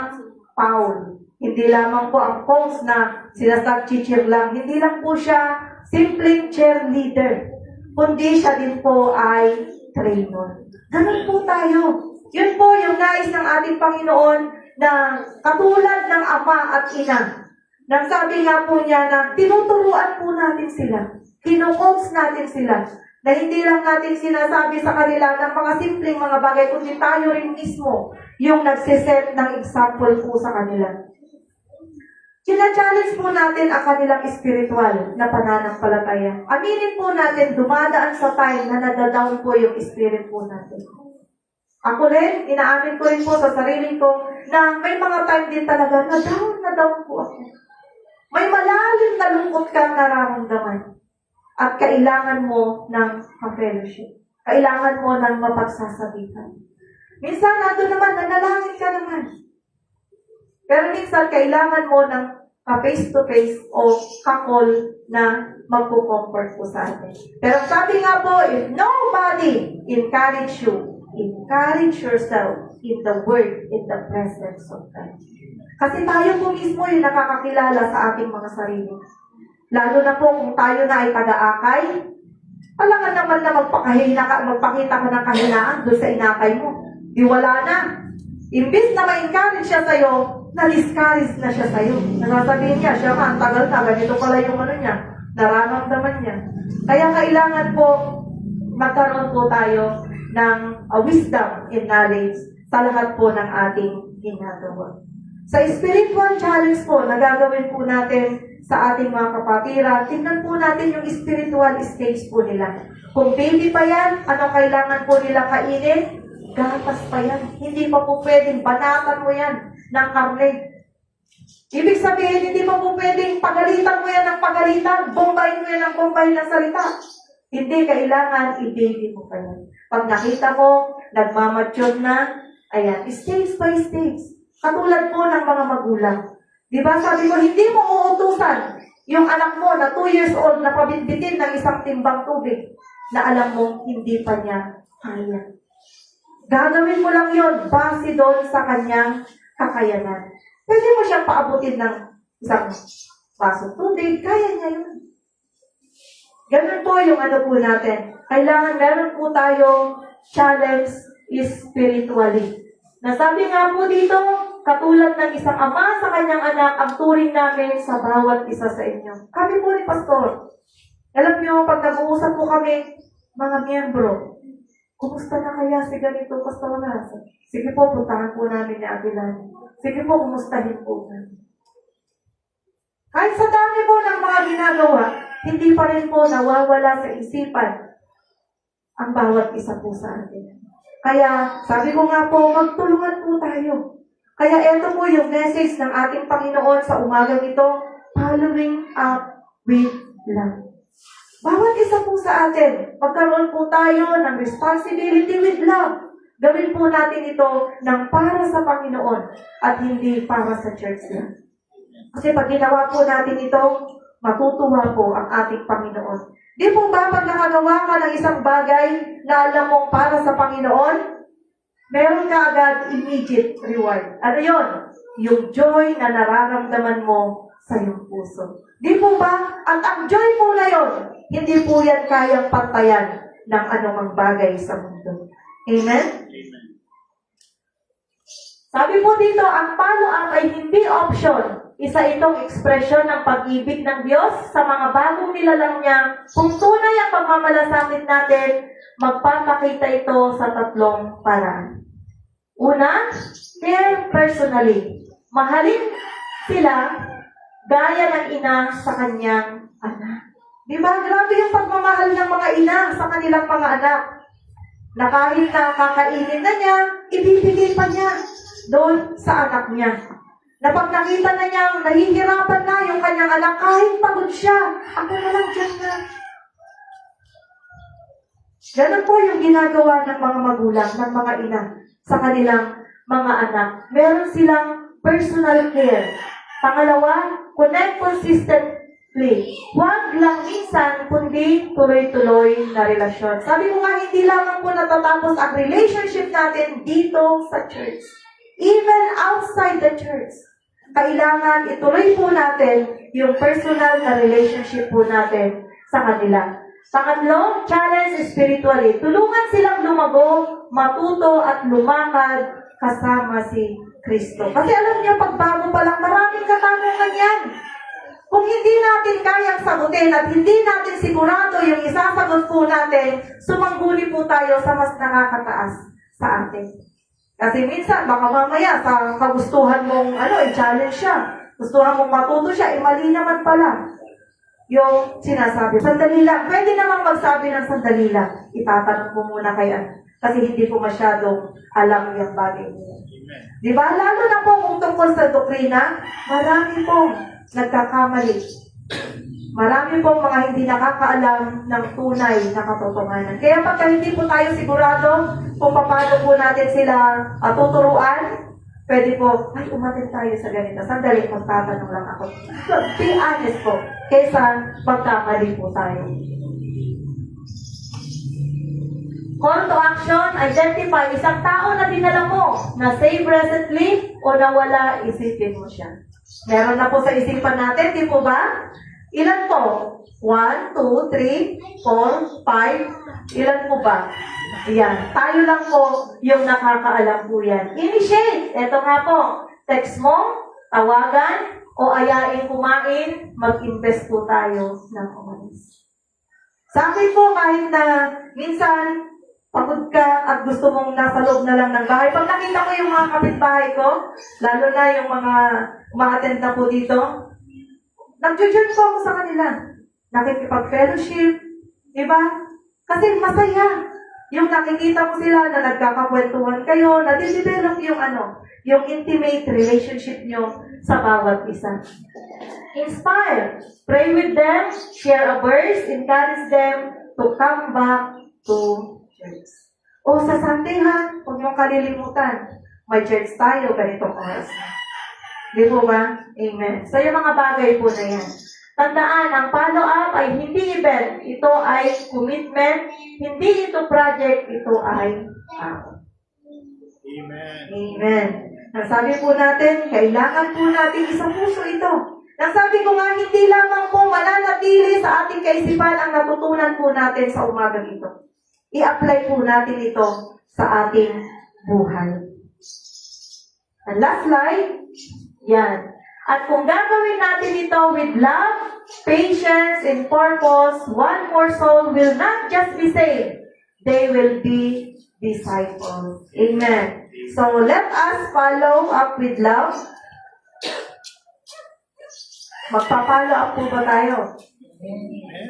foul. Hindi lamang po ang coach na sinasag-cheer lang. Hindi lang po siya simpleng cheerleader. Kundi siya din po ay trainer. Ganun po tayo. Yun po yung nais ng ating Panginoon na katulad ng ama at ina. Nang sabi nga po niya na tinuturuan po natin sila. Kinu-coach natin sila. Na hindi lang natin sinasabi sa kanila ng mga simpleng mga bagay, kundi tayo rin mismo yung nagsiset ng example po sa kanila. Kina-challenge po natin ang kanilang spiritual na pananampalataya. Aminin po natin, dumadaan sa time na nadadown po yung spirit po natin. Ako rin, inaamin ko rin po sa sarili ko na may mga time din talaga na down po ako. May malalim na lungkot kang nararamdaman. At kailangan mo ng fellowship. Kailangan mo ng mapagsasabihan. Minsan, nato naman, nanalangin ka naman. Pero minsan, kailangan mo ng face-to-face o kakol na magpo-comfort po sa atin. Pero sabi nga po, if nobody encourage yourself in the Word, in the presence of God. Kasi tayo po mismo yung nakakakilala sa ating mga sarili. Lalo na po kung tayo na ay taga-akay, alangan naman na magpakita ka ng kahinaan doon sa inakay mo. Di wala na. Imbis na ma-encourage siya sa'yo, na-discourage na siya sa'yo. Nasasabihin niya, siya nga, ang tagal na, ganito pala yung ano niya, nararamdaman niya. Kaya kailangan po, magkaroon po tayo ng wisdom and knowledge sa lahat po ng ating ginagawa. Sa spiritual challenge po, nagagawin po natin sa ating mga kapatiran, tingnan po natin yung spiritual stage po nila. Kung baby pa yan, ano kailangan po nila kainin? Gatas pa yan. Hindi pa po pwedeng banatan mo yan ng karne. Ibig sabihin, hindi mo po pwedeng pagalitan mo yan ng pagalitan, bombayin mo yan ng bombayin ng salita. Hindi, kailangan i-baby mo pa yan. Pag nakita mo, nagmamature na, ayan, stage by stage. Katulad po ng mga magulang. Di ba, sabi ko, hindi mo uutusan yung anak mo na 2 years old na pabitbitin ng isang timbang tubig na alam mo, hindi pa niya kaya. Gagawin mo lang yon base doon sa kanyang kakayanan. Pwede mo siyang paabutin ng isang basong tubig, kaya niya yun. Ganun po yung ano po natin. Kailangan meron po tayong challenge spiritually. Nasabi nga po dito, katulad ng isang ama sa kanyang anak, ang turing namin sa bawat isa sa inyo. Kami po ni Pastor. Alam niyo, pag nag-uusap po kami, mga miyembro, kumusta na kaya si ganito, Pastor Nas? Sige po, puntahan po namin ni Aguilan. Sige po, kumustahin po namin. Kahit sa dami po ng mga ginagawa, hindi pa rin po nawawala sa isipan ang bawat isa po sa atin. Kaya, sabi ko nga po, magtulungan po tayo. Kaya ito po yung message ng ating Panginoon sa umagang ito, following up with love. Bawat isa po sa atin, magkaroon po tayo ng responsibility with love. Gawin po natin ito ng para sa Panginoon at hindi para sa church lang. Kasi pag ginawa po natin ito, matutuwa po ang ating Panginoon. Di po ba pag nakagawa ka ng isang bagay na alam mong para sa Panginoon, meron ka agad immediate reward. Ano yon? Yung joy na nararamdaman mo sa iyong puso. Di po ba? At ang joy po na yon, hindi po yan kayang pantayan ng anumang bagay sa mundo. Amen? Sabi po dito, ang follow-up ay hindi option. Isa itong ekspresyon ng pag-ibig ng Diyos sa mga bagong nilalang niya. Kung tunay ang pagmamalasakit natin, magpapakita ito sa 3 paraan. Una, care personally. Mahalin sila gaya ng ina sa kanyang anak. Di ba? Grabe yung pagmamahal ng mga ina sa kanilang mga anak. Na kahit na kakainin na niya, ibibigay pa niya doon sa anak niya. Na pag nakita na niyang nahihirapan na yung kanyang anak, kahit pagod siya, ako na lang dyan na. Ganun po yung ginagawa ng mga magulang, ng mga ina, sa kanilang mga anak. Meron silang personal care. Pangalawa, connect consistently. Huwag lang minsan, kundi tuloy-tuloy na relasyon. Sabi ko nga, hindi lamang po natatapos ang relationship natin dito sa church. Even outside the church. Kailangan ituloy po natin yung personal na relationship po natin sa kanila. Pangatlo, challenge spiritually. Tulungan silang lumago, matuto at lumakad kasama si Kristo. Kasi alam niyo, pag bago pa lang, maraming katanungan yan. Kung hindi natin kayang sagutin at hindi natin sigurado yung isasagot po natin, sumangguni po tayo sa mas nakakataas sa atin. Kasi minsan, baka mamaya, sa kagustuhan mong, i-challenge siya. Gustuhan mong matuto siya, mali naman pala yung sinasabi. Sandali lang. Pwede namang magsabi ng sandali lang. Itatanong ko muna kay kasi hindi ko masyadong alam yung bagay niya. Di ba? Lalo na po kung tungkol sa doktrina, marami pong nagkakamali. Marami pong mga hindi nakakaalam ng tunay na katotohanan. Kaya pagka hindi po tayo sigurado kung paano po natin sila tuturuan, pwede po, umatin tayo sa ganito. Sandali, magtatanong lang ako. So, be honest po, kaysa magkamali po tayo. Call to action, identify isang tao na dinala mo na save recently o nawala, isipin mo siya. Meron na po sa isipan natin, di po ba? Ilan po? 1, 2, 3, 4, 5. Ilan po ba? Yan. Tayo lang po yung nakakaalam po yan. Initiate. Ito nga po. Text mo, tawagan, o ayain kumain, mag-invest po tayo ng oras. Sa akin po, kahit na minsan, pagod ka at gusto mong nasa loob na lang ng bahay. Pag nakita ko yung mga kapitbahay ko, lalo na yung mga umattend na po dito, nag-join po ako sa kanila. Nakikipag-fellowship. Diba? Kasi masaya. Yung nakikita mo sila na nagkakakwentuhan kayo, nadidevelop yung yung intimate relationship nyo sa bawat isa. Inspire. Pray with them, share a verse, encourage them to come back to church. O sa Sunday huwag niyong kalilimutan. May church tayo, ganitong oras. Di po ba? Amen. So yung mga bagay po na yan. Tandaan, ang follow-up ay hindi event. Ito ay commitment. Hindi ito project. Ito ay tao. Amen. Amen. Nasabi po natin, kailangan po natin isang puso ito. Nasabi ko nga, hindi lamang po mananatili sa ating kaisipan ang natutunan po natin sa umagang ito. I-apply po natin ito sa ating buhay. And last slide, yan. At kung gagawin natin ito with love, patience, and purpose, one more soul will not just be saved, they will be disciples. Amen. So let us follow up with love. Magpa-follow up po ba tayo?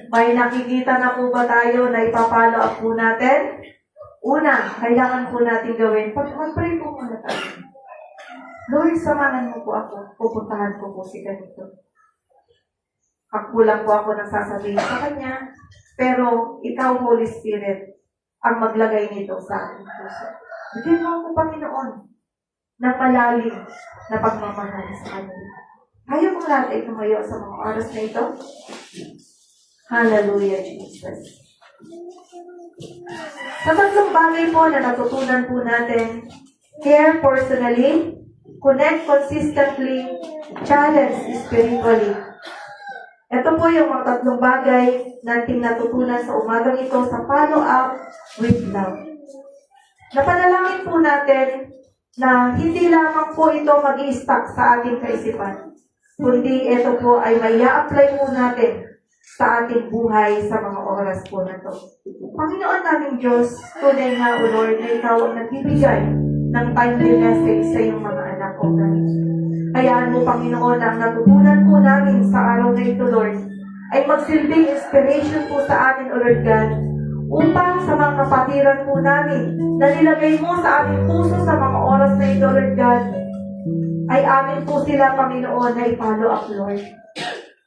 May nakikita na po ba tayo na ipapalo up po natin? Una, kailangan po natin gawin. Mag-pray po muna tayo. Lord, samahan mo po ako. Pupuntahan ko po si ganito. Kulang po ako ng sasabihin sa Kanya. Pero, Ikaw, Holy Spirit, ang maglagay nito sa aking puso. Bigyan mo ako, Panginoon, na malalim na pagmamahal sa Kanya. Ayaw mo lahat ay tumayo sa mga oras na ito. Hallelujah, Jesus. Sa tatlong bagay po na natutunan po natin, care personally, connect consistently, challenge spiritually. Ito po yung mga tatlong bagay nating natutunan sa umagang ito sa follow-up with love. Napanalangin po natin na hindi lamang po ito mag-i-stuck sa ating kaisipan, kundi ito po ay may i-apply po natin sa ating buhay sa mga oras po na ito. Panginoon naming Diyos, tunay nga, O Lord, na Ikaw ang nagbibigay ng timely message sa iyong mga anak ko. Hayaan mo, Panginoon, ang natutunan po namin sa araw na ito, Lord, ay magsilbing inspiration po sa atin, O Lord God, upang sa mga kapatiran po namin na nilagay mo sa aming puso sa mga oras na ito, Lord God, ay amin po sila, Panginoon, na i-follow up, Lord.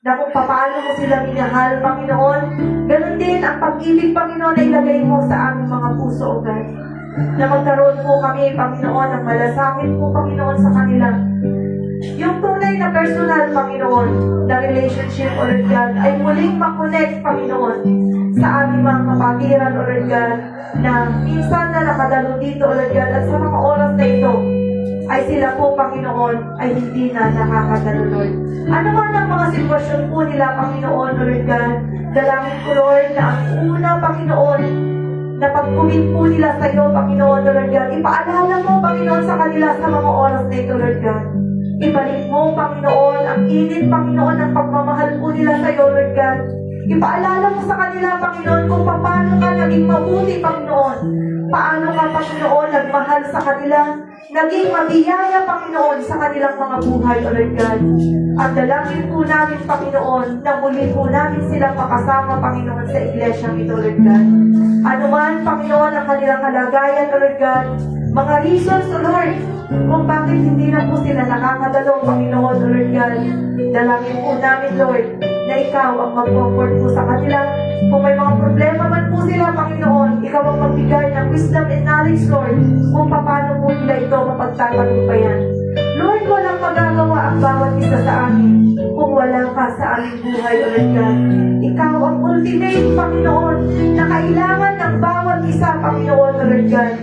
Na kung paano mo sila minahal, Panginoon, ganun din ang pag-ibig, Panginoon, na ilagay mo sa aming mga puso, O God. Na magkaroon po kami, Panginoon, ng malasakit po, Panginoon, sa kanila. Yung tunay na personal, Panginoon, na relationship, O Lord God, ay muling makonect, Panginoon, sa aming mga kapatiran, O Lord God, na minsan na nakadalo dito, O Lord God, at sa mga oras na ito, ay sila po, Panginoon, ay hindi na nakakadalo, Lord. Ano man ang mga sitwasyon po nila, Panginoon, O Lord God, dalangin ko, Lord, na ang una, Panginoon, na pag-commit po nila sa iyo, Panginoon, O Lord God, ipaalala mo, Panginoon, sa kanila sa mga oras na ito, Lord God. Ibalik mo, Panginoon, ang init, Panginoon, ng pagmamahal po nila sa iyo, Lord God. Ipaalala mo sa kanila, Panginoon, kung paano ka naging mabuti, Panginoon. Paano ka, Panginoon, nagmahal sa kanila, naging mabiyaya, Panginoon, sa kanilang mga buhay, O Lord God. At dalangin po namin, Panginoon, na muli po namin silang makasama, Panginoon, sa iglesyang ito, Lord God. Ano man, Panginoon, ang kanilang kalagayan, O Lord God, mga reasons, O Lord, kung bakit hindi na po sila nakakadalo, Panginoon, O Lord God. Dalangin po namin, Lord, na Ikaw ang mag-comfort po sa kanila. Kung may mga problema man po sila, Panginoon, Ikaw ang magbigay ng wisdom and knowledge, Lord, kung paano po nila ito mapagtatagumpayan. Lord, walang magagawa ang bawat isa sa amin kung wala ka sa aming buhay, O Lord God. Ikaw ang ultimate, Panginoon, na kailangan ng bawat isa, Panginoon, O Lord God,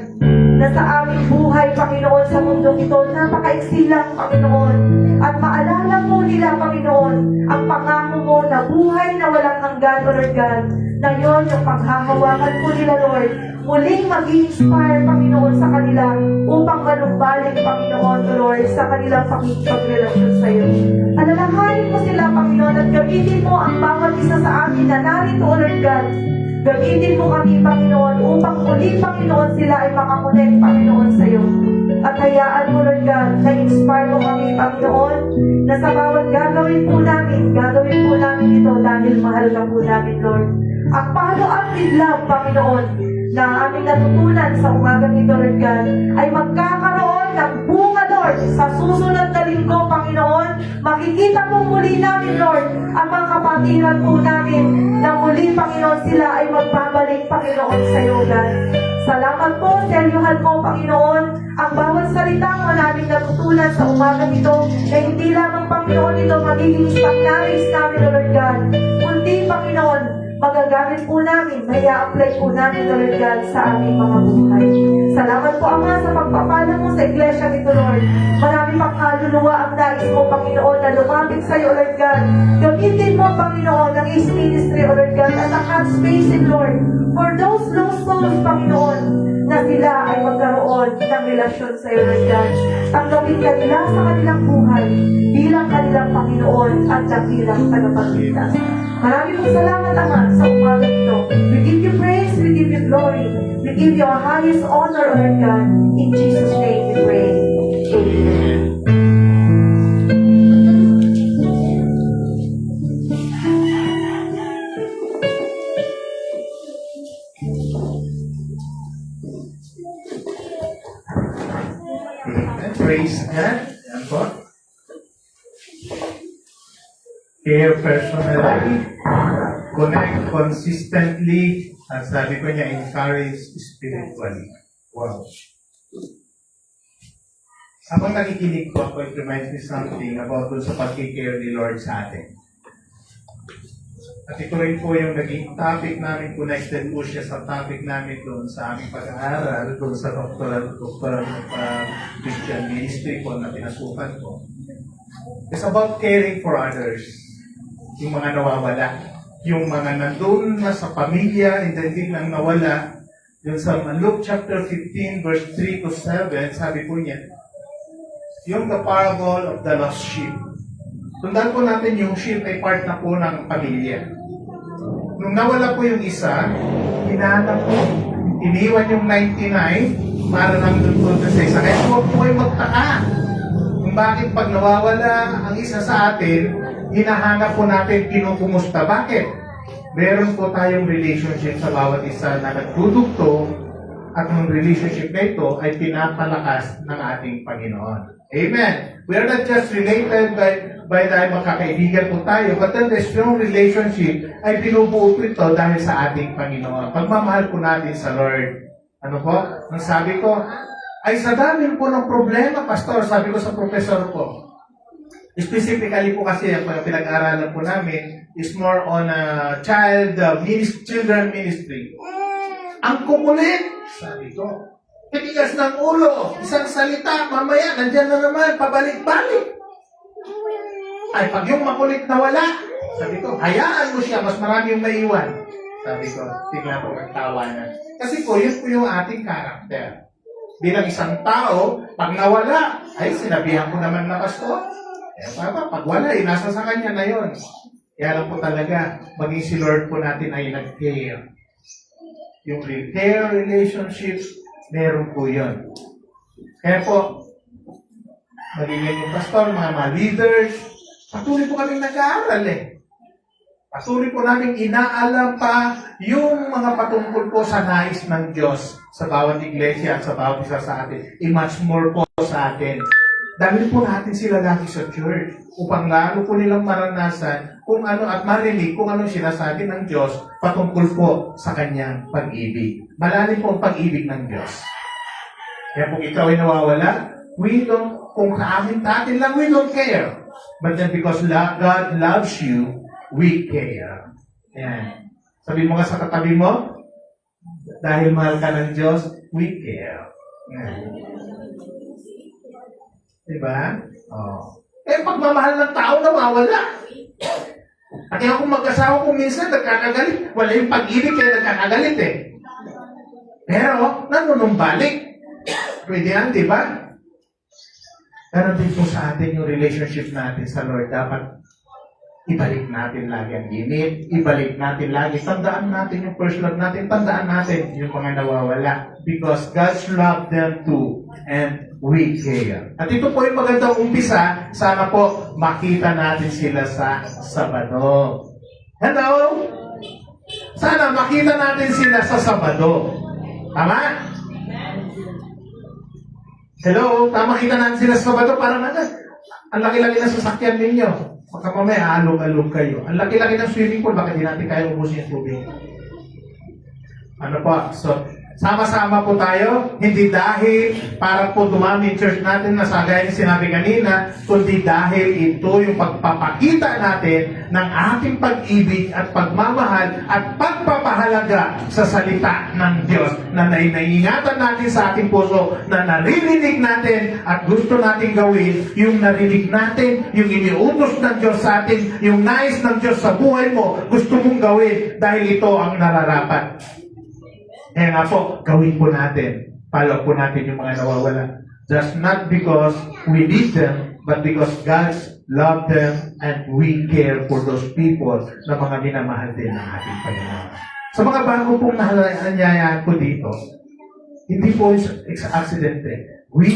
na sa aming buhay, Panginoon, sa mundong ito, napakaiksi lang, Panginoon. At maalala mo nila, Panginoon, ang pangako mo na buhay na walang hanggan, O Lord God, na yon yung paghahawakan po nila, Lord, muling mag-i-inspire, Panginoon, sa kanila upang manumbalik, Panginoon, O Lord, sa kanilang pagrelasyon sa iyo. Alalahanin mo sila, Panginoon, at gamitin mo ang bawat isa sa amin na narito, O Lord God. Gamitin mo kami, Panginoon, upang muli, Panginoon, sila ay makakonect, Panginoon, sa iyo. At hayaan mo, Lord God, na inspire mo kami, Panginoon, na sa bawat gagawin po namin ito dahil mahal ka po namin, Lord. Ang follow up with love, Panginoon, na aming natutunan sa umagang ito, Lord God, ay magkakaroon ng bunga, Lord. Sa susunod na linggo, Panginoon, makikita po muli namin, Lord, ang mga kapatiran po namin na muli, Panginoon, sila ay magbabalik, Panginoon, sa iyo, God. Salamat po, selyuhan mo, Panginoon, ang bawat salita mo naming natutunan sa umaga ito, na hindi lamang, Panginoon, ito magiging stagnaris namin, Lord God. Kundi, Panginoon, magagamit po namin, may apply po namin, Lord God, sa aming mga buhay. Salamat po, Ama, sa pagpapala mo sa iglesia nito, Lord. Marami pang kaluluwa ang nais mo, Panginoon, na lumapit sa iyo, Lord God. Gamitin mo, Panginoon, ang Ace Ministry, Lord God, at ang hand spacing, Lord, for those lost souls, Panginoon, na sila ay magkaroon ng relasyon sa iyo, Lord God. Tanggapin ka nila sa kanilang buhay bilang kanilang Panginoon at dakilang tagapagligtas. Marami pong salamat, Ama, sa umaga ito. We give you praise, we give you glory, we give you our highest honor, Lord God. In Jesus' name we pray. Amen. Amen. Praise God. Yan po. Care personally, connect consistently, at sabi ko niya, encourage spiritually. Wow. Habang nakikinig ko ako, it reminds me something about dun sa pag-care ni Lord sa atin. At ito rin po yung naging topic namin, connected po siya sa topic namin doon sa aming pag-aaral, doon sa doctoral Christian ministry po na pinasukan ko. It's about caring for others. Yung mga nawawala. Yung mga nandun na sa pamilya, hindi biglang nawala. Yung sa Luke chapter 15, verse 3 to 7, sabi po niya, yung the parable of the lost sheep. Tundaan po natin yung sheep ay part na po ng pamilya. Nung nawala po yung isa, hinahanap po, iniwan yung 99 para lang doon sa isa. Kaya huwag po kayo magtaka kung bakit pag nawawala ang isa sa atin, hinahanap po natin kinukumusta. Bakit? Meron po tayong relationship sa bawat isa na nagdudugtong at ang relationship na ito ay pinapalakas ng ating Panginoon. Amen. We are not just related by dahil magkakaibigan po tayo, but then the strong relationship ay binubuo po ito dahil sa ating Panginoon. Pagmamahal po natin sa Lord. Ano po? Ang sabi ko, ay sa dami po ng problema, Pastor, sabi ko sa professor ko. Specifically po kasi ang pinag-aaralan po namin is more on children ministry. Ang kukulit, sabi ko, titigas ng ulo, isang salita, mamaya, nandyan na naman, pabalik-balik. Ay, pag yung makulit na wala, sabi ko, hayaan mo siya, mas marami yung naiwan. Sabi ko, tignan po magtawanan. Kasi po, yun po yung ating karakter. Bilang isang tao, pag nawala, ay, sinabihan ko naman na Pastor. Eh, pag wala, nasa sa kanya na yun. Kaya lang po talaga, maging si Lord po natin ay nag-care. Yung care relationships, meron po yun. Kaya po, magiging yung pastor, mga leaders, patuloy po kaming nag-aaral eh. Patuloy po namin inaalam pa yung mga patungkol po sa nais ng Diyos sa bawat iglesia at sa bawat isa sa atin. I-much more po sa atin. Dahil po natin sila lagi sa church upang lalo po nilang maranasan kung ano at marinig kung anong sinasabi ng Diyos patungkol po sa kanyang pag-ibig. Malalim po ang pag-ibig ng Diyos. Kaya kung ikaw ay nawawala, kung kaamin natin lang, we don't care. But then because God loves you, we care. Yan. Sabi mo nga sa katabi mo, dahil mahal ka ng Diyos, we care. Yan. Diba? Oh. Eh, pagmamahal ng tao, nawawala. At kaya kung mag-asawa kung minsan nagkakagalit, wala yung pag-ibig kaya nagkakagalit eh. Pero, nanunumbalik. Pwede yan, di ba? Ganon din po sa atin yung relationship natin sa Lord. Dapat ibalik natin lagi ang limit, ibalik natin lagi, tandaan natin yung first love natin, tandaan natin yung mga nawawala. Because God's love them too, and we care. At ito po yung magandang umpisa, sana po makita natin sila sa Sabado. Hello? Sana makita natin sila sa Sabado. Tama? Hello, tama kita natin sila sa bato. Parang ano, ang laki-laki ng sasakyan ninyo. Baka mamaya alog-alog kayo. Ang laki-laki ng swimming pool, baka di natin kaya ubusin yung tubig. Ano po? So, sama-sama po tayo, hindi dahil para po dumami yung church natin na sa gaya ng sinabi kanina, kundi dahil ito yung pagpapakita natin ng ating pag-ibig at pagmamahal at pagpapahalaga sa salita ng Diyos na naiingatan natin sa ating puso, na naririnig natin at gusto natin gawin yung narinig natin, yung iniutos ng Diyos sa atin, yung nais ng Diyos sa buhay mo, gusto mong gawin dahil ito ang nararapat. Kaya nga po, gawin po natin. Follow po natin yung mga nawawala. Just not because we need them, but because God love them and we care for those people na mga minamahal din ng ating Panginoon. Sa mga bago pong nahanyayaan ko dito, hindi po accidente. We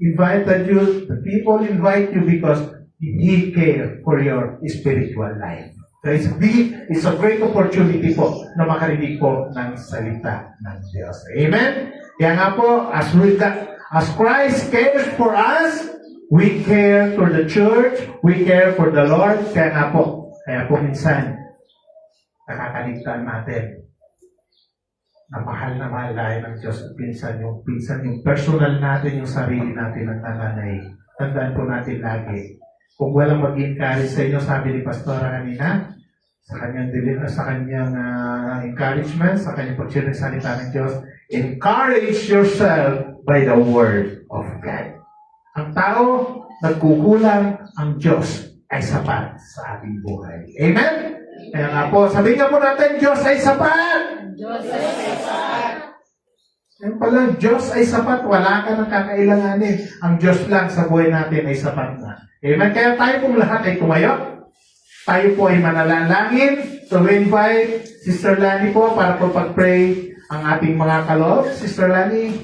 invited you, the people invite you because He care for your spiritual life. So it's a great opportunity po na makarinig po ng salita ng Diyos. Amen? Kaya nga po, as Christ cares for us, we care for the church, we care for the Lord. Kaya po minsan, nakakaligtaan natin na mahal tayo ng Diyos. Pinsan yung personal natin, yung sarili natin ang nananay. Tandaan po natin lagi. Kung walang mag-encourage sa inyo, sabi ni Pastora kanina, sa kanyang encouragement, sa kanyang pagsirin sa salita ng Diyos, encourage yourself by the Word of God. Ang tao, nagkukulang, ang Diyos ay sapat sa ating buhay. Amen? Kaya nga po, sabihin nga po natin, Diyos ay sapat! Diyos ay sapat! Yan pala, Diyos ay sapat, wala ka nang kakailanganin. Ang Diyos lang sa buhay natin ay sapat na. Amen? Kaya tayo pong lahat ay tumayo. Tayo po ay manalangin. So we invite Sister Lani po para po pag-pray ang ating mga kaloob. Sister Lani.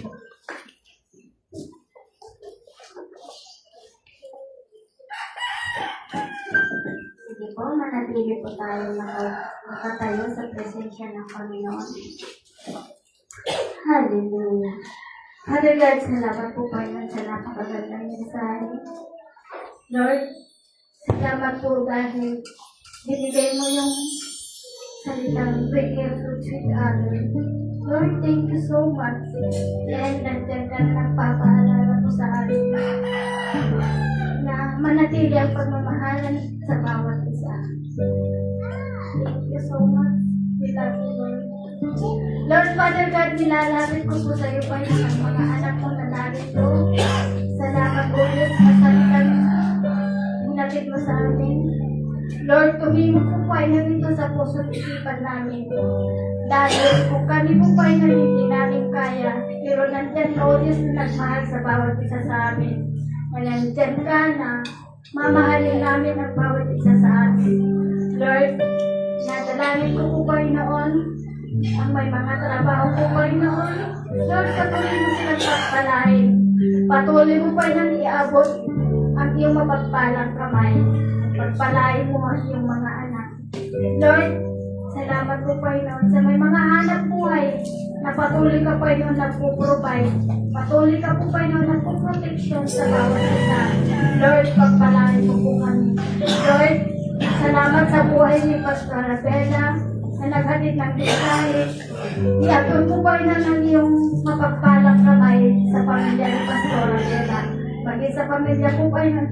Sige po, manatili po tayo nakatayo sa presensya ng Panginoon. Hallelujah. Father God, salamat po Panginoon sa napakagandang mensahe. Lord, salamat po dahil binigay mo yung salitang break your fruits with others. Lord, thank you so much. Dahil nandiyan ka na nagpapaalala po sa amin na manatili ang pagmamahalan sa bawat isa. Thank you so much. We love you, Lord. Lord, Father God, nilalapit ko po sa iyo pa ang mga anak mo na narito. Salamat po ulit sa salitang hinatid mo sa amin. Lord, tumingin po pa ito sa puso at isipan namin. Dahil kung kami po pa hindi namin kaya, pero nandyan ka o Diyos na nagmahal sa bawat isa sa amin. Nandyan ka na mamahalin namin ang bawat isa sa amin. Lord, nadalangin ko po Panginoon ang may mga trabaho po Panginoon. Lord, patuloy mo silang pagpalain. Patuloy mo pa nang iabot ang iyong mapagpalang kamay. Pagpalain mo ang iyong mga anak. Lord, salamat po Panginoon sa may mga hanap buhay na patuloy ka Panginoon nagpo-provide. Patuloy ka po Panginoon nagpo-protection sa bawat isa. Lord, pagpalain mo po kami. Lord, salamat sa buhay ni Pastor Bella na naghatid ng mensahe. Iatun po Panginoon ang iyong mapagpalang kamay sa pamilya ni Pastor Bella. Maging sa pamilya po Panginoon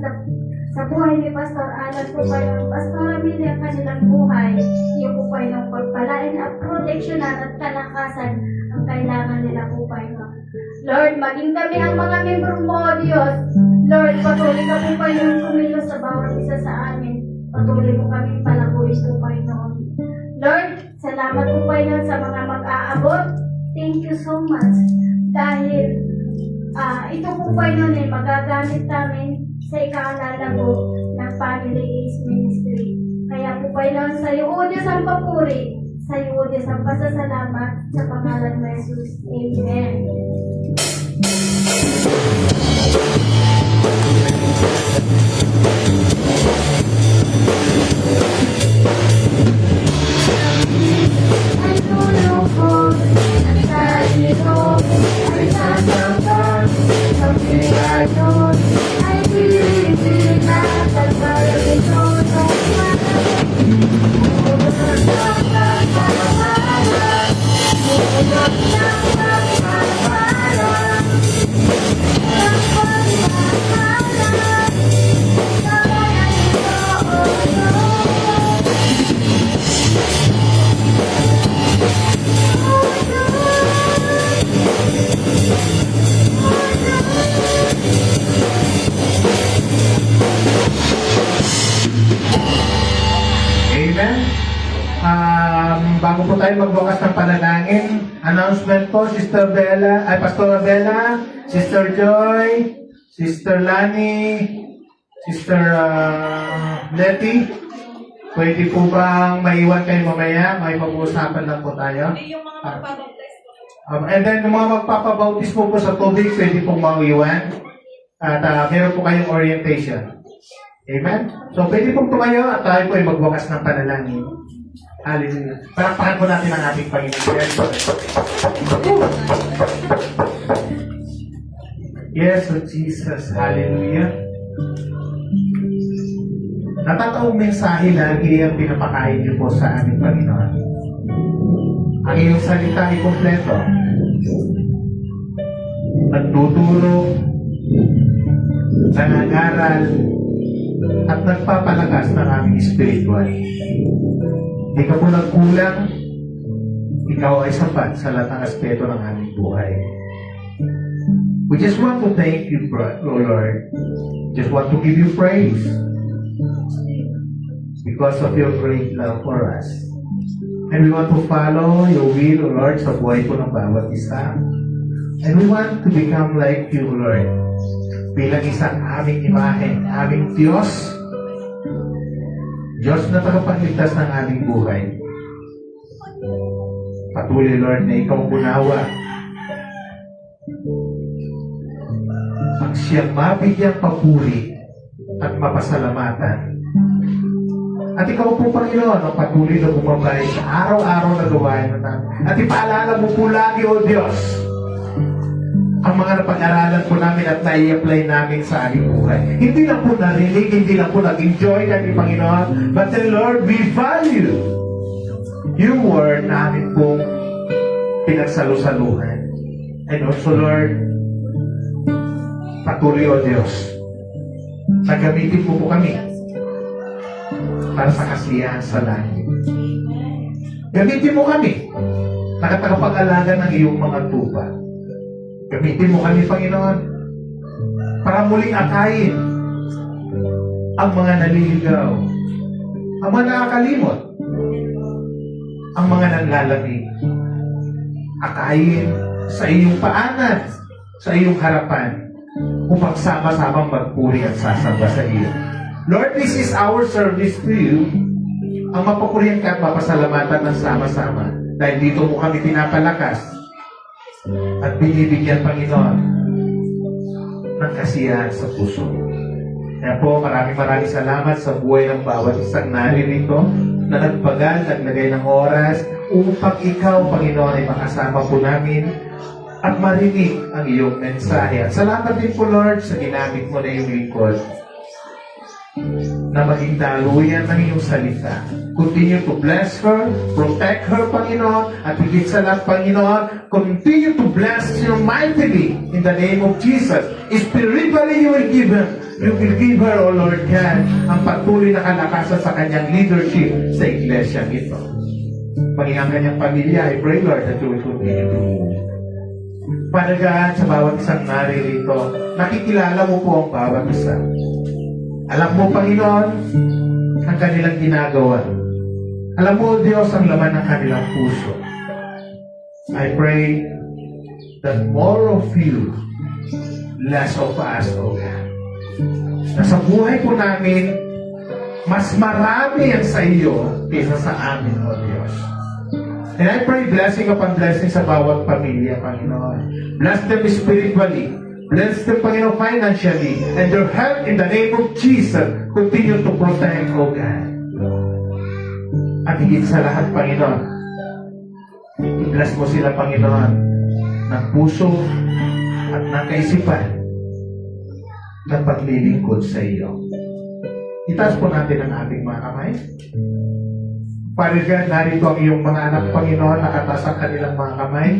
sa buhay ni Pastor Alan po Panginoon. Pastor Amelia, kanilang buhay. Iyo po Panginoon pagpalain at proteksyonan at kalakasan ang kailangan nila po Panginoon. Lord, maging kami ang mga membro mo, Diyos. Lord, patuloy ka po Panginoon kumilos sa bawat isa sa amin. Patuloy po kami palaguin po Panginoon. Lord, salamat po Panginoon sa mga mag-aabot. Thank you so much. Dahil ito po Panginoon ay magagamit namin sa ikaalala po ng Family Ace Ministry. Kaya po Panginoon, sa iyo o Diyos ang papuri, sa iyo o Diyos ang pasasalamat sa pangalan ng Jesus. Amen. Ang tulong ko, ang sarili ko, ay sasambang, ang Amen. Bago po tayo magbukas ng panalangin, announcement po, Sister Bella, Pastora Bella, Sister Joy, Sister Lani, Sister Letty, pwede po bang maiwan kayo mamaya? May pag-uusapan lang po tayo. Yung mga magpapabaptize po. And then, yung mga magpapabautis po sa tubig, pwede pong maiwan. At meron po kayong orientation. Amen? So, pwede pong tumayo at tayo po ay magbukas ng panalangin. Hallelujah. Palakpakan po natin ang ating Panginoon. Yes, Lord Jesus. Hallelujah. Natataong mensahe lagi ang pinapakain niyo po sa aming Panginoon. Ang iyong salita ay kompleto. Nagtuturo, nangangaral, at nagpapalakas ng aming spiritual. Hindi ka po nagkulang, ikaw ay sapat sa lahat ng aspeto ng aming buhay. We just want to thank you, Lord. Just want to give you praise because of your great love for us. And we want to follow your will, O Lord, sa buhay po ng bawat isa. And we want to become like you, Lord, bilang isang aming imahe, aming Diyos, Diyos na tagapagligtas ng aming buhay. Patuloy, Lord, na ikaw gunawa ang siyang mabigyang papuri at mapasalamatan. At ikaw po, Panginoon, ang patuloy na bumabay sa araw-araw na gawain natin. At ipaalala mo po lagi, O Diyos, ang mga napag-aralan po namin at nai-apply namin sa aming buhay. Hindi lang po narinig, hindi lang po nag-enjoy kami, Panginoon, but then, Lord, we value yung word na amin pong pinagsalusaluhan. And also, Lord, patuloy, O Diyos, na gamitin mo po kami para sa kasiyahan sa langit. Gamitin mo kami na tagapag-alaga ng iyong mga tupa. Gamitin mo kami, Panginoon, para muling akayin ang mga naliligaw, ang mga nakakalimot, ang mga nanlalamig. Akayin sa iyong paanan, sa iyong harapan, upang sama-samang magpuri at sasamba sa iyo. Lord, this is our service to you. Ang mapupurihan ka at mapasalamatan ng sama-sama. Dahil dito mo kami pinapalakas at binibigyan, Panginoon, ng kasiyahan sa puso. Kaya po, maraming salamat sa buhay ng bawat isang naririto na nagpagal, naglagay ng oras upang ikaw, Panginoon, ay makasama po namin at marinig ang iyong mensahe. At salamat din po, Lord, sa ginamit mo na iyong lingkod na maging daluyan ng iyong salita. Continue to bless her, protect her, Panginoon, at higit sa lahat, Panginoon, continue to bless her mightily in the name of Jesus. Spiritually, you will give her, O Lord God, ang patuloy na kalakasan sa kanyang leadership sa iglesia ito. Maging ang kanyang pamilya, I pray, Lord, that you will continue to move. Panagaan sa bawat isang naririto, nakikilala mo po ang bawat isa. Alam mo, Panginoon, ang kanilang ginagawa. Alam mo, Diyos, ang laman ng kanilang puso. I pray that more of you, less of us, O God. Na sa buhay po namin, mas marami ang sa iyo kaysa sa amin, O Diyos. And I pray blessing upon blessing sa bawat pamilya, Panginoon. Bless them spiritually. Bless them, Panginoon, financially. And your help in the name of Jesus continue to protect, O God. At higit sa lahat, Panginoon, i-bless mo sila, Panginoon, ng puso at ng kaisipan ng paglilingkod sa iyo. Itaas po natin ang ating mga kamay. Father God, narito ang iyong mga anak, Panginoon, nakataas ang kanilang mga kamay.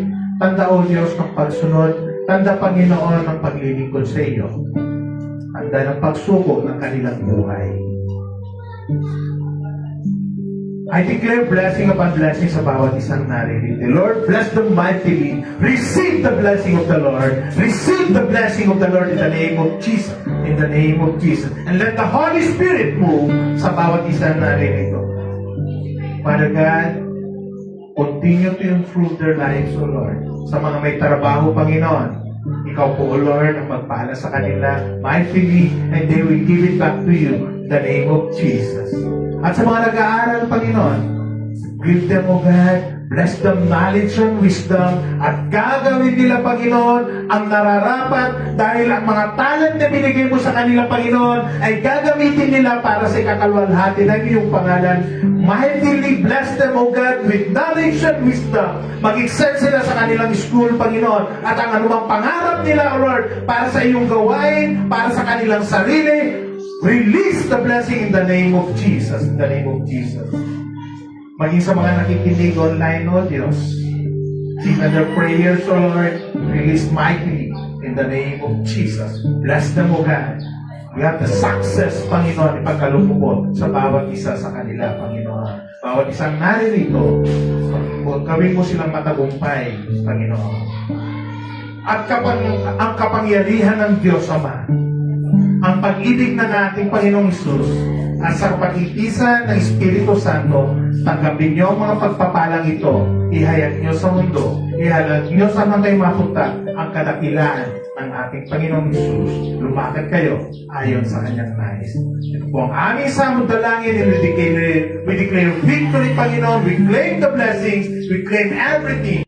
Tanda, O Diyos, ng pagsunod. Tanda, Panginoon, ng paglilingkod sa iyo. Tanda ng pagsuko ng kanilang buhay. I declare blessing upon blessing sa bawat isang naririto. Lord, bless them mightily. Receive the blessing of the Lord. Receive the blessing of the Lord in the name of Jesus. In the name of Jesus. And let the Holy Spirit move sa bawat isang naririto. Father God, continue to improve their lives, O Lord. Sa mga may trabaho, Panginoon, Ikaw po, O Lord, ang magpala sa kanila mightily, and they will give it back to you in the name of Jesus. At sa mga nag-aaral, Panginoon, give them, O God, bless them knowledge and wisdom, at gagawin nila, Panginoon, ang nararapat dahil ang mga talent na binigay mo sa kanila, Panginoon, ay gagamitin nila para sa ikakalwalhati ng iyong pangalan. Mightily bless them, O God, with knowledge and wisdom. Mag-excel sila sa kanilang school, Panginoon, at ang anumang pangarap nila, O Lord, para sa iyong gawain, para sa kanilang sarili, release the blessing in the name of Jesus. In the name of Jesus. Maging sa mga nakikinig online, O Diyos, in their prayers, O Lord, release mightily in the name of Jesus. Bless them, O God. We have the success, Panginoon, ipagkalupot sa bawat isa sa kanila, Panginoon. Bawat isang naririto, gawin mo silang matagumpay, Panginoon. At ang kapangyarihan ng Diyos Ama, ang pag-ibig ng ating Panginoong Isus, at sa pag-iisa ng Espiritu Santo, tanggapin niyo ang mga pagpapalang ito, ihayag niyo sa mundo, ihalag niyo sa mga kayo mapunta ang kadakilaan ng ating Panginoong Isus. Lumakad kayo ayon sa kanyang nais. Ito po ang aming samod dalangin, and we declare victory, Panginoon. We claim the blessings, we claim everything.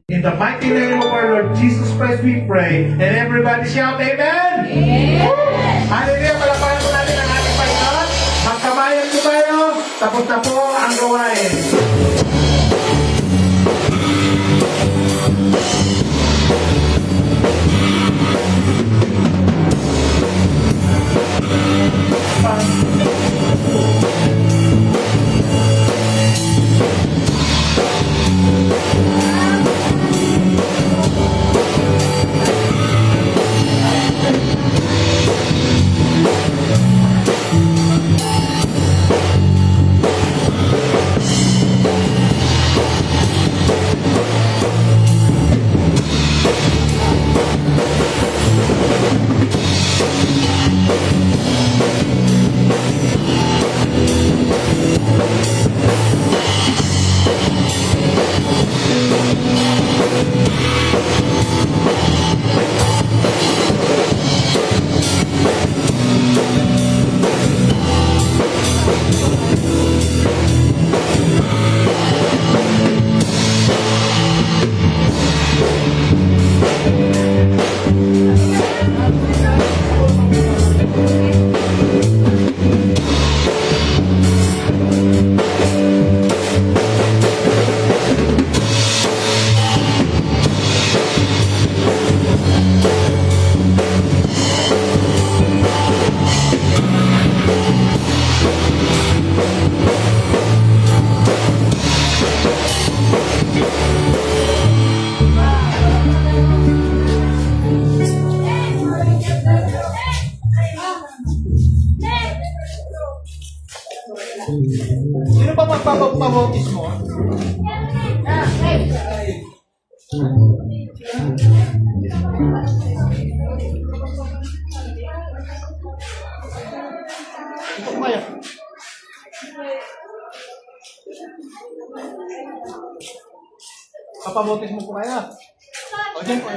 In the mighty name of our Lord Jesus Christ we pray. And everybody shout, Amen! Amen! Hallelujah! Palapalan po natin ang ating Panginoon. Magkamayan po tayo. Tapos na po ang gawain. Sino ba magpapabautis mo? Ito ko kaya. Papabautis mo po kaya. O, dyan po.